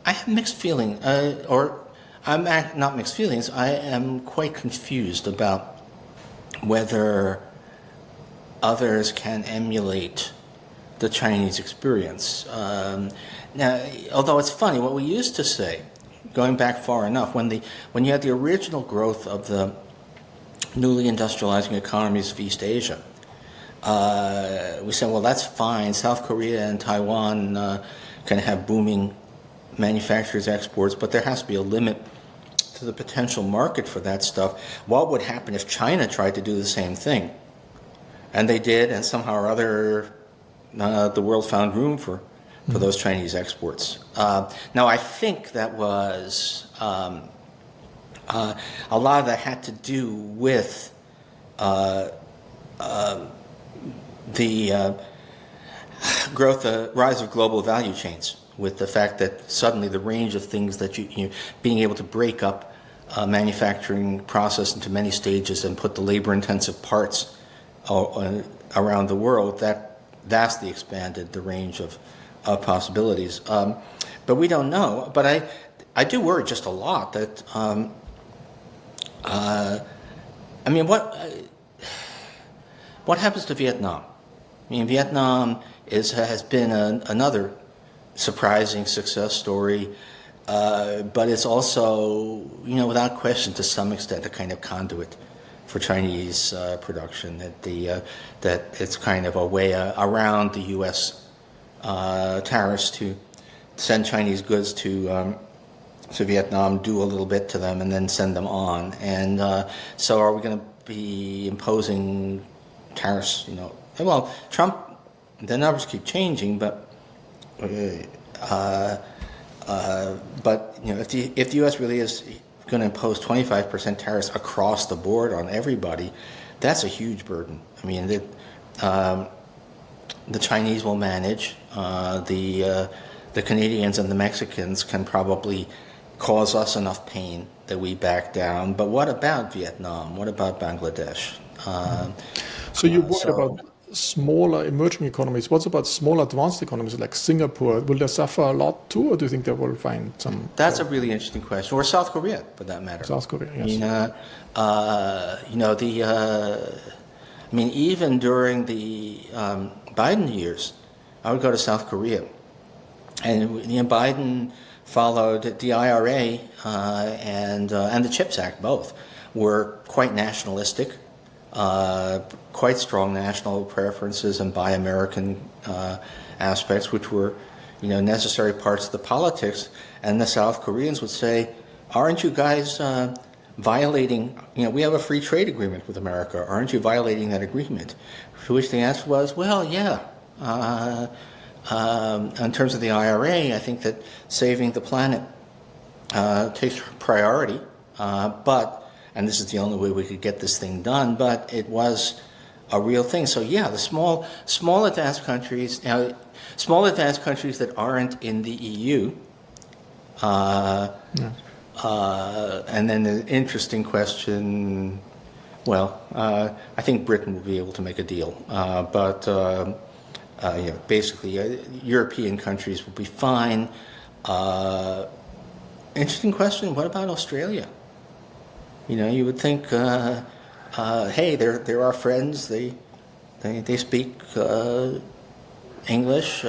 I have mixed feelings, I'm not mixed feelings, I am quite confused about whether others can emulate the Chinese experience. Now, although it's funny, what we used to say, going back far enough, when you had the original growth of the newly industrializing economies of East Asia, we said, well, that's fine. South Korea and Taiwan can have booming manufacturers' exports, but there has to be a limit to the potential market for that stuff. What would happen if China tried to do the same thing? And they did, and somehow or other, the world found room for those Chinese exports. Now, I think that was a lot of that had to do with the rise of global value chains, with the fact that suddenly the range of things that being able to break up a manufacturing process into many stages and put the labor-intensive parts around the world, that vastly expanded the range of possibilities. But we don't know. But I do worry just a lot that, what happens to Vietnam? I mean, Vietnam has been another surprising success story, but it's also, without question, to some extent, a kind of conduit for Chinese production. That it's kind of a way around the U.S. Tariffs to send Chinese goods to Vietnam, do a little bit to them, and then send them on. And so, are we going to be imposing tariffs? Well, Trump, the numbers keep changing, but if the U.S. really is going to impose 25% tariffs across the board on everybody, that's a huge burden. I mean, the Chinese will manage. The Canadians and the Mexicans can probably cause us enough pain that we back down. But what about Vietnam? What about Bangladesh? So you're worried about smaller emerging economies. What about small advanced economies like Singapore? Will they suffer a lot too, or do you think they will find some? That's a really interesting question. Or South Korea, for that matter. South Korea, yes. Even during the Biden years, I would go to South Korea, and Biden followed the IRA and the CHIPS Act. Both were quite nationalistic. Quite strong national preferences and Buy American aspects, which were, necessary parts of the politics. And the South Koreans would say, "Aren't you guys violating? We have a free trade agreement with America. Aren't you violating that agreement?" To which the answer was, "Well, yeah. In terms of the IRA, I think that saving the planet takes priority, but." And this is the only way we could get this thing done, but it was a real thing. So yeah, the small advanced countries that aren't in the EU, and then the interesting question. Well, I think Britain will be able to make a deal, but basically, European countries will be fine. Interesting question. What about Australia? You would think, hey, they're our friends. They speak English.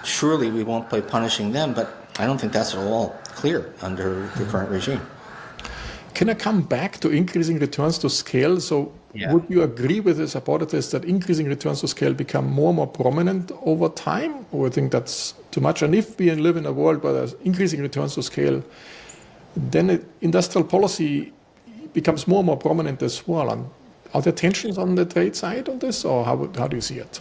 Surely we won't be punishing them, but I don't think that's at all clear under the current regime. Can I come back to increasing returns to scale? So would you agree with this hypothesis that increasing returns to scale become more and more prominent over time? Or you think that's too much? And if we live in a world where there's increasing returns to scale, then industrial policy becomes more and more prominent as well. And are there tensions on the trade side on this, or how do you see it?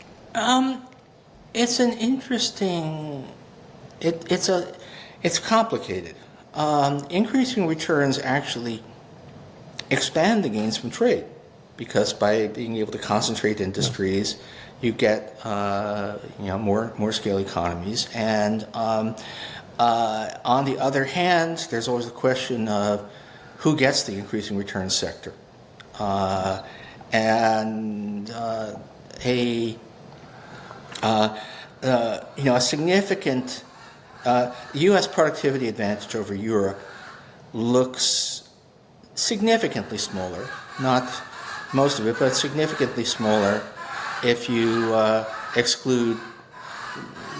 It's an interesting. It's complicated. Increasing returns actually expand the gains from trade, because by being able to concentrate industries, you get more scale economies. And on the other hand, there's always the question of who gets the increasing returns sector, a significant U.S. productivity advantage over Europe looks significantly smaller, not most of it, but significantly smaller if you exclude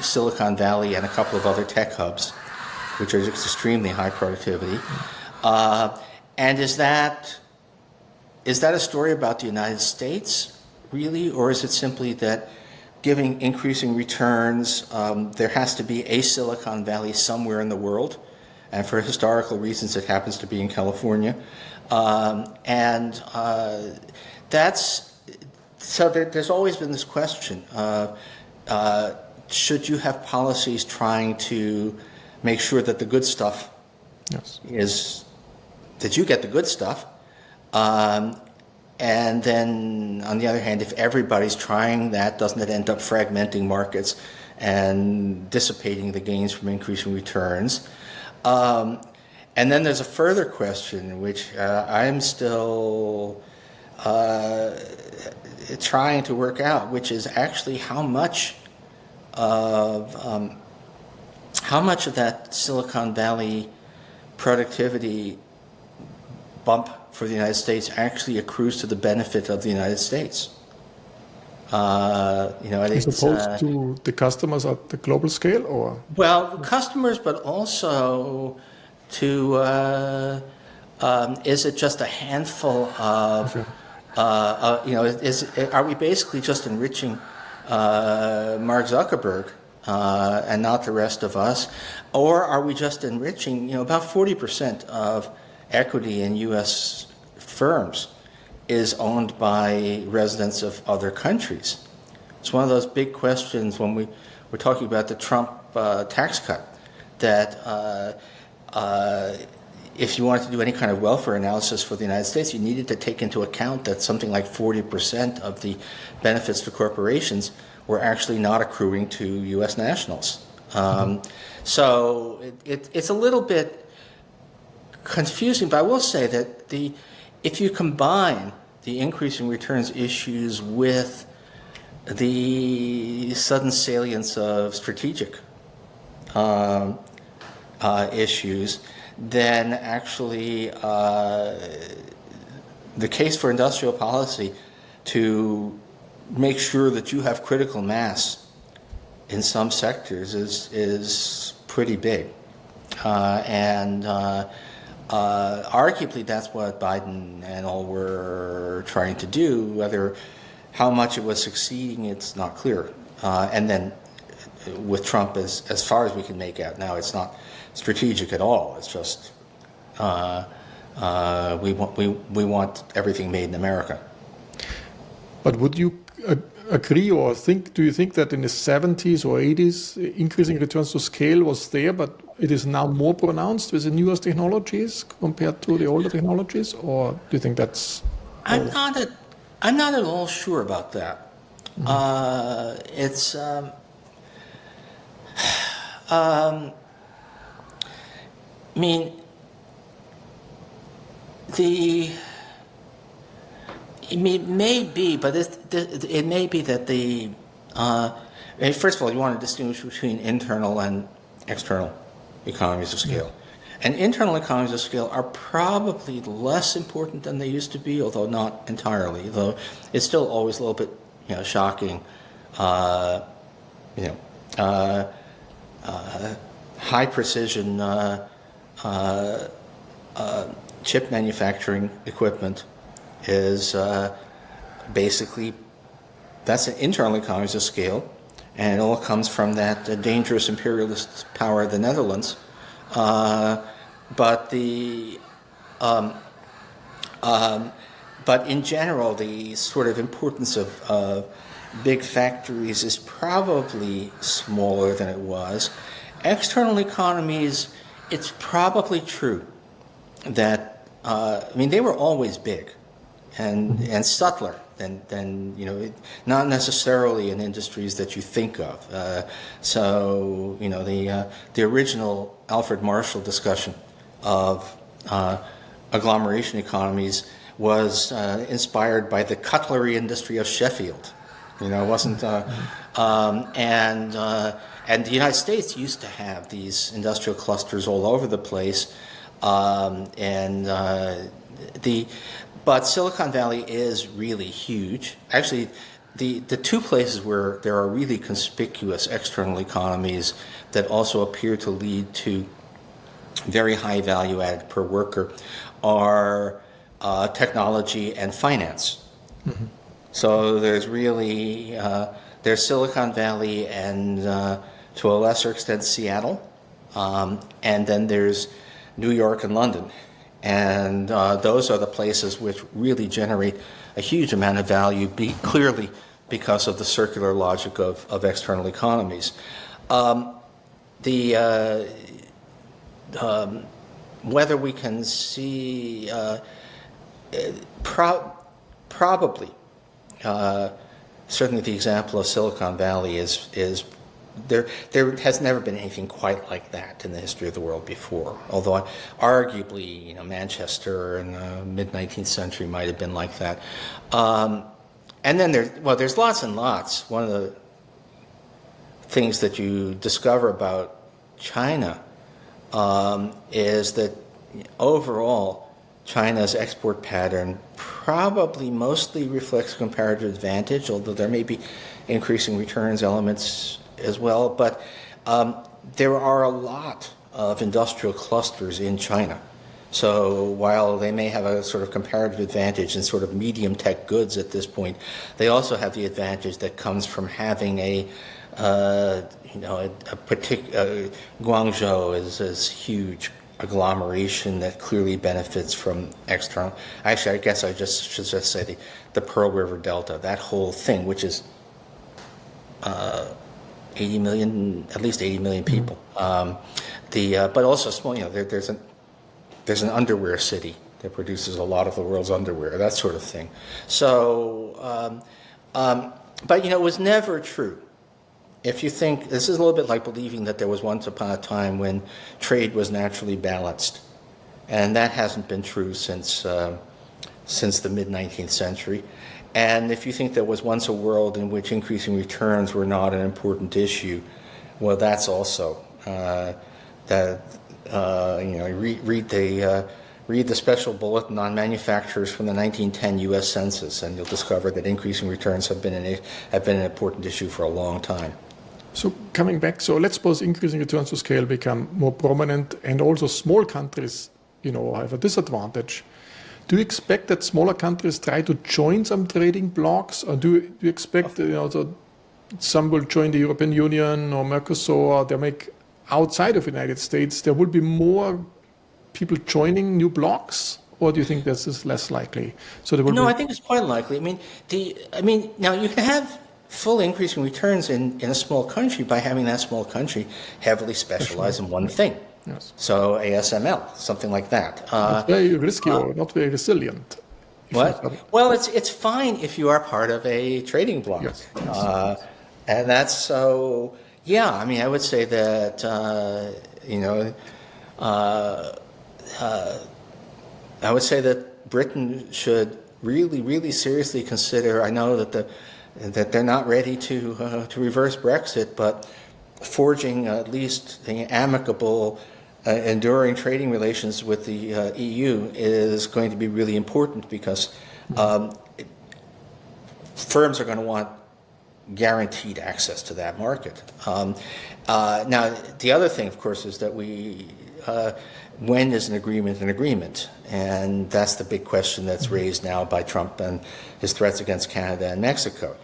Silicon Valley and a couple of other tech hubs, which are extremely high productivity. And is that a story about the United States, really, or is it simply that giving increasing returns, there has to be a Silicon Valley somewhere in the world, and for historical reasons it happens to be in California, there's always been this question of should you have policies trying to make sure that the good stuff is that you get the good stuff, and then on the other hand, if everybody's trying that, doesn't it end up fragmenting markets and dissipating the gains from increasing returns? And then there's a further question, which I'm still trying to work out, which is actually how much of that Silicon Valley productivity bump for the United States actually accrues to the benefit of the United States. As opposed to the customers at the global scale, or? Well, customers, but also to is it just a handful of? Okay. Are we basically just enriching Mark Zuckerberg and not the rest of us, or are we just enriching? About 40% of equity in U.S. firms is owned by residents of other countries. It's one of those big questions when we're talking about the Trump tax cut, that if you wanted to do any kind of welfare analysis for the United States, you needed to take into account that something like 40% of the benefits to corporations were actually not accruing to U.S. nationals. So it's a little bit confusing, but I will say that if you combine the increasing returns issues with the sudden salience of strategic issues, then actually the case for industrial policy to make sure that you have critical mass in some sectors is pretty big. Arguably, that's what Biden and all were trying to do. How much it was succeeding, it's not clear. And then with Trump, as far as we can make out now, it's not strategic at all. It's just we want everything made in America. But would you agree or do you think that in the 70s or 80s, increasing returns to scale was there, but it is now more pronounced with the newest technologies compared to the older technologies? Or do you think that's... I'm not at all sure about that. Mm-hmm. It may be, but it may be that first of all, you want to distinguish between internal and external economies of scale. And internal economies of scale are probably less important than they used to be, although not entirely. Though it's still always a little bit, shocking. High precision chip manufacturing equipment is basically, that's an internal economies of scale, and it all comes from that dangerous imperialist power of the Netherlands. But in general, the sort of importance of big factories is probably smaller than it was. External economies, it's probably true that they were always big and subtler than not necessarily in industries that you think of. The original Alfred Marshall discussion of agglomeration economies was inspired by the cutlery industry of Sheffield. It wasn't, and the United States used to have these industrial clusters all over the place, but Silicon Valley is really huge. Actually, the two places where there are really conspicuous external economies that also appear to lead to very high value added per worker are technology and finance. Mm-hmm. So there's really, there's Silicon Valley and to a lesser extent Seattle, and then there's New York and London. And those are the places which really generate a huge amount of value, clearly because of the circular logic of external economies. Whether we can see, probably, certainly the example of Silicon Valley is there has never been anything quite like that in the history of the world before. Although arguably, Manchester in the mid-19th century might have been like that. And then there's lots and lots. One of the things that you discover about China is that overall, China's export pattern probably mostly reflects comparative advantage, although there may be increasing returns elements as well. But there are a lot of industrial clusters in China. So while they may have a sort of comparative advantage in sort of medium tech goods at this point, they also have the advantage that comes from having a particular Guangzhou is this huge agglomeration that clearly benefits from external. Actually, I guess I should just say the Pearl River Delta, that whole thing, which is 80 million, at least 80 million people. But also small. There's an underwear city that produces a lot of the world's underwear, that sort of thing. So, but it was never true. If you think, this is a little bit like believing that there was once upon a time when trade was naturally balanced, and that hasn't been true since the mid-19th century. And if you think there was once a world in which increasing returns were not an important issue, well, that's also read the special bulletin on manufacturers from the 1910 U.S. Census, and you'll discover that increasing returns have been an important issue for a long time. So coming back, so let's suppose increasing returns to scale become more prominent, and also small countries, have a disadvantage. Do you expect that smaller countries try to join some trading blocs, or do you expect that some will join the European Union or Mercosur, or they make outside of the United States, there will be more people joining new blocs, or do you think this is less likely? So there will I think it's quite likely. Now you can have full increasing returns in a small country by having that small country heavily specialize in one thing. Yes. So ASML, something like that. It's very risky or not very resilient. What? Well, it's fine if you are part of a trading bloc. Yes. And that's so. Yeah, I would say that I would say that Britain should really, really seriously consider. I know that they're not ready to reverse Brexit, but forging at least amicable, enduring trading relations with the EU is going to be really important, because firms are going to want guaranteed access to that market. Now, the other thing, of course, is that when is an agreement an agreement? And that's the big question that's raised now by Trump and his threats against Canada and Mexico.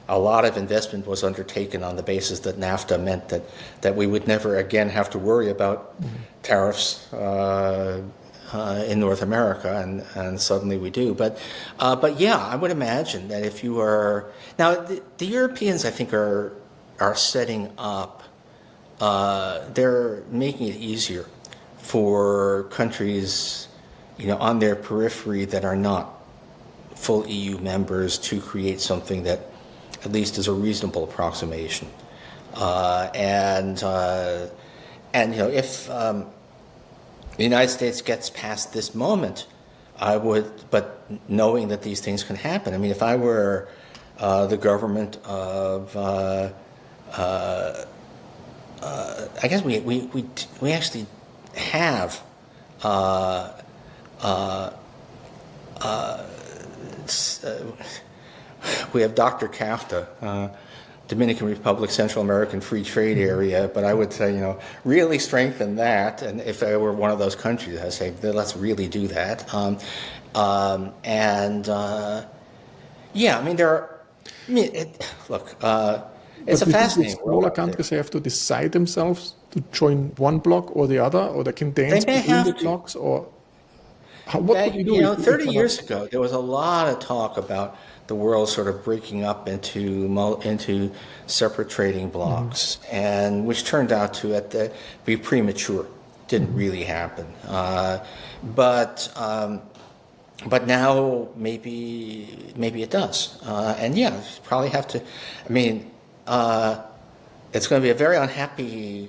A lot of investment was undertaken on the basis that NAFTA meant that we would never again have to worry about tariffs in North America, and suddenly we do. But yeah, I would imagine that if you are now the Europeans, I think are setting up. They're making it easier for countries, on their periphery that are not full EU members to create something that at least is a reasonable approximation. If the United States gets past this moment, I would, but knowing that these things can happen. If I were the government of, I guess we actually have we have Dr. CAFTA, Dominican Republic, Central American Free Trade Area, but I would say, really strengthen that. And if I were one of those countries, I'd say, let's really do that. There are. It's a fascinating world. Smaller countries have to decide themselves to join one bloc or the other, or they can dance between the blocs, or what would you do? 30 years ago, there was a lot of talk about the world sort of breaking up into separate trading blocs, and which turned out to be premature. Didn't really happen. But now maybe it does. And yeah, you probably have to. it's going to be a very unhappy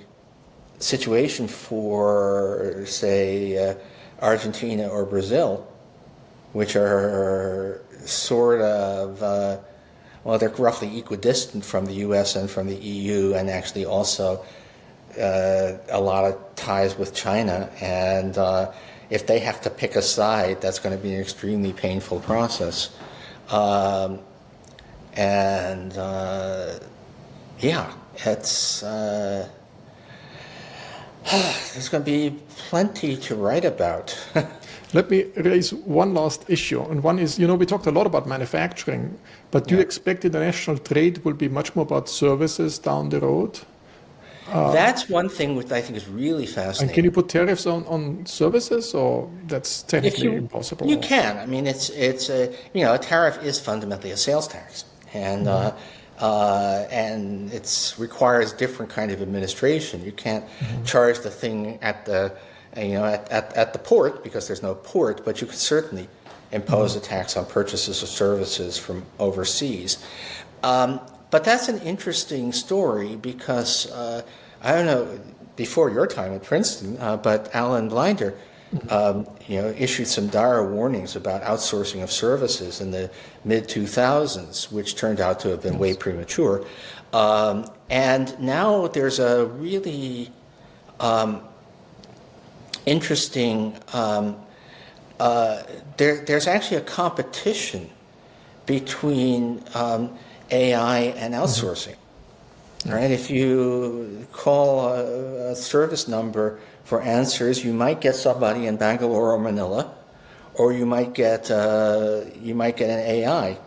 situation for, say, Argentina or Brazil, which are sort of, well, they're roughly equidistant from the U.S. and from the EU, and actually also a lot of ties with China. And if they have to pick a side, that's going to be an extremely painful process. Yeah, it's there's going to be plenty to write about. Let me raise one last issue, and one is, we talked a lot about manufacturing, but do you expect international trade will be much more about services down the road? That's one thing which I think is really fascinating. And can you put tariffs on services, or that's technically impossible? You can. I mean, it's a tariff is fundamentally a sales tax, and it requires different kind of administration. You can't charge the thing at the at the port because there's no port, but you could certainly impose a tax on purchases of services from overseas. But that's an interesting story because I don't know before your time at Princeton, but Alan Blinder, issued some dire warnings about outsourcing of services in the mid-2000s, which turned out to have been way premature. And now there's a really interesting. There's actually a competition between AI and outsourcing, right? If you call a service number for answers, you might get somebody in Bangalore or Manila, or you might get an AI,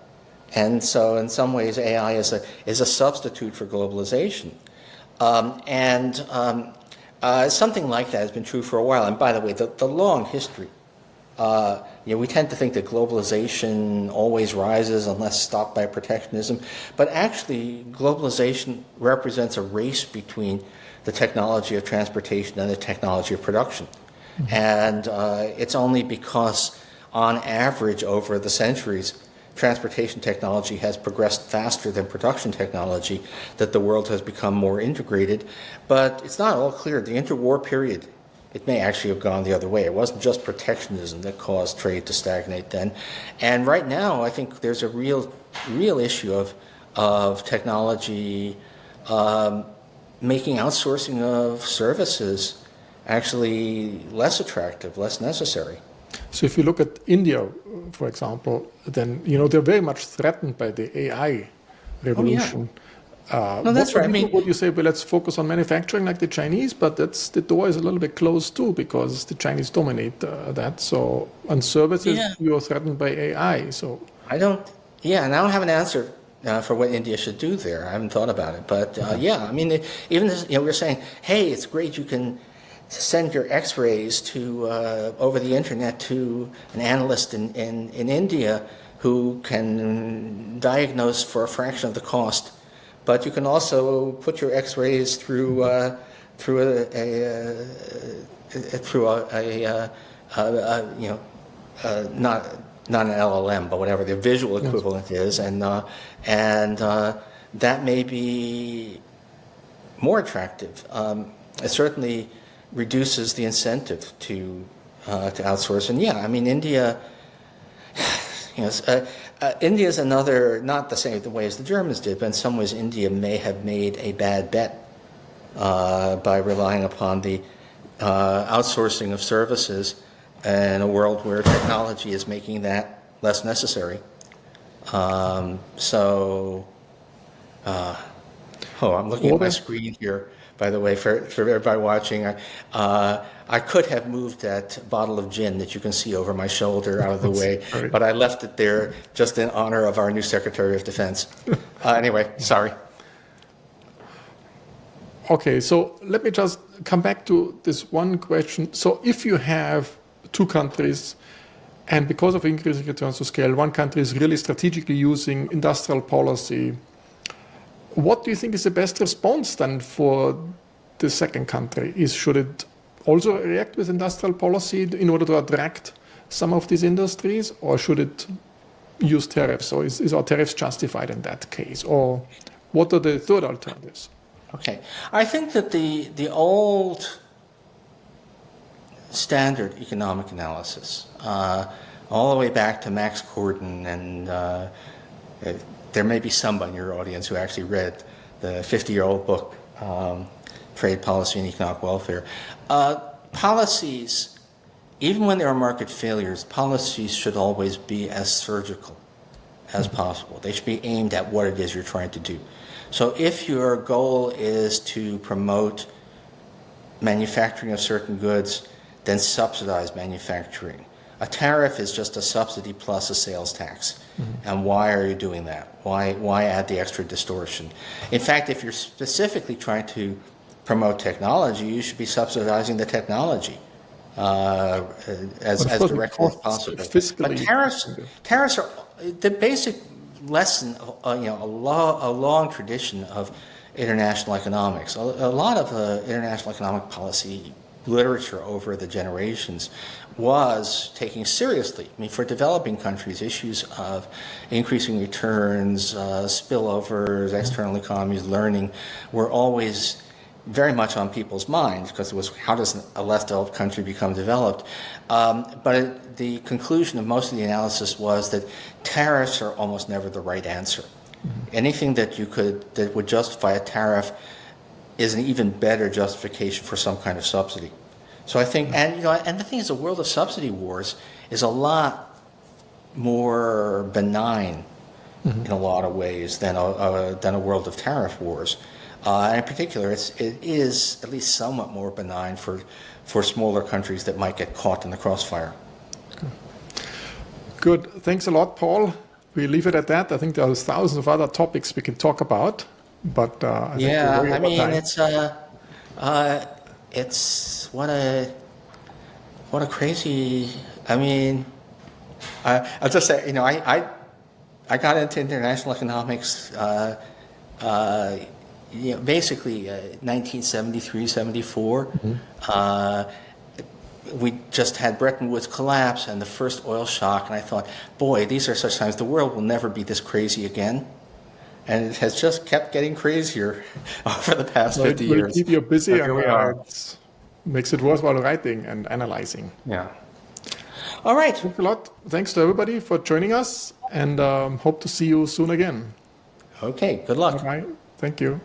and so in some ways AI is a substitute for globalization, something like that has been true for a while. And by the way, the long history. We tend to think that globalization always rises unless stopped by protectionism, but actually globalization represents a race between the technology of transportation and the technology of production. And it's only because on average over the centuries transportation technology has progressed faster than production technology that the world has become more integrated. But it's not all clear. The interwar period, it may actually have gone the other way. It wasn't just protectionism that caused trade to stagnate then. And right now, I think there's a real issue of technology making outsourcing of services actually less attractive, less necessary. So if you look at India, for example, then they're very much threatened by the AI revolution. Oh, yeah. No, that's right. Would you say, well, let's focus on manufacturing like the Chinese, but the door is a little bit closed too because the Chinese dominate that. So on services, you're threatened by AI. So and I don't have an answer for what India should do there. I haven't thought about it, but even this, we're saying, hey, it's great you can send your X-rays to over the internet to an analyst in India who can diagnose for a fraction of the cost. But you can also put your X-rays through not an LLM, but whatever the visual equivalent is, and that may be more attractive. It certainly reduces the incentive to outsource. And India. India is another, not the same way as the Germans did, but in some ways India may have made a bad bet by relying upon the outsourcing of services in a world where technology is making that less necessary. I'm looking at my screen here, by the way, for everybody watching. I could have moved that bottle of gin that you can see over my shoulder out of the way, but I left it there just in honor of our new Secretary of Defense. Anyway, sorry. Okay, so let me just come back to this one question. So if you have two countries, and because of increasing returns to scale, one country is really strategically using industrial policy, what do you think is the best response then for the second country? Should it also react with industrial policy in order to attract some of these industries, or should it use tariffs? Or is our tariffs justified in that case? Or what are the third alternatives? Okay. I think that the old standard economic analysis, all the way back to Max Gordon, and there may be somebody in your audience who actually read the 50-year-old book, Trade Policy and Economic Welfare. Policies, even when there are market failures, policies should always be as surgical as possible. They should be aimed at what it is you're trying to do. So if your goal is to promote manufacturing of certain goods, then subsidize manufacturing. A tariff is just a subsidy plus a sales tax. And why are you doing that? Why add the extra distortion? In fact, if you're specifically trying to promote technology, you should be subsidizing the technology as directly as possible. But tariffs are the basic lesson, a long tradition of international economics. A lot of international economic policy literature over the generations was taking seriously, for developing countries, issues of increasing returns, spillovers, external economies, learning, were always very much on people's minds, because it was, how does a less developed country become developed? But the conclusion of most of the analysis was that tariffs are almost never the right answer. Anything that would justify a tariff is an even better justification for some kind of subsidy. So I think, and the thing is, the world of subsidy wars is a lot more benign in a lot of ways than a world of tariff wars. And in particular, it is at least somewhat more benign for smaller countries that might get caught in the crossfire. Good. Thanks a lot, Paul. We leave it at that. I think there are thousands of other topics we can talk about, but I think I mean, it's what a crazy. I mean, I'll just say, I got into international economics. Basically 1973, 74. We just had Bretton Woods collapse and the first oil shock, and I thought, boy, these are such times. The world will never be this crazy again. And it has just kept getting crazier over the past 50 years. It will keep you busy, and it makes it worthwhile writing and analyzing. Yeah. All right. Thanks a lot. Thanks to everybody for joining us, and hope to see you soon again. Okay. Good luck. Bye. Thank you.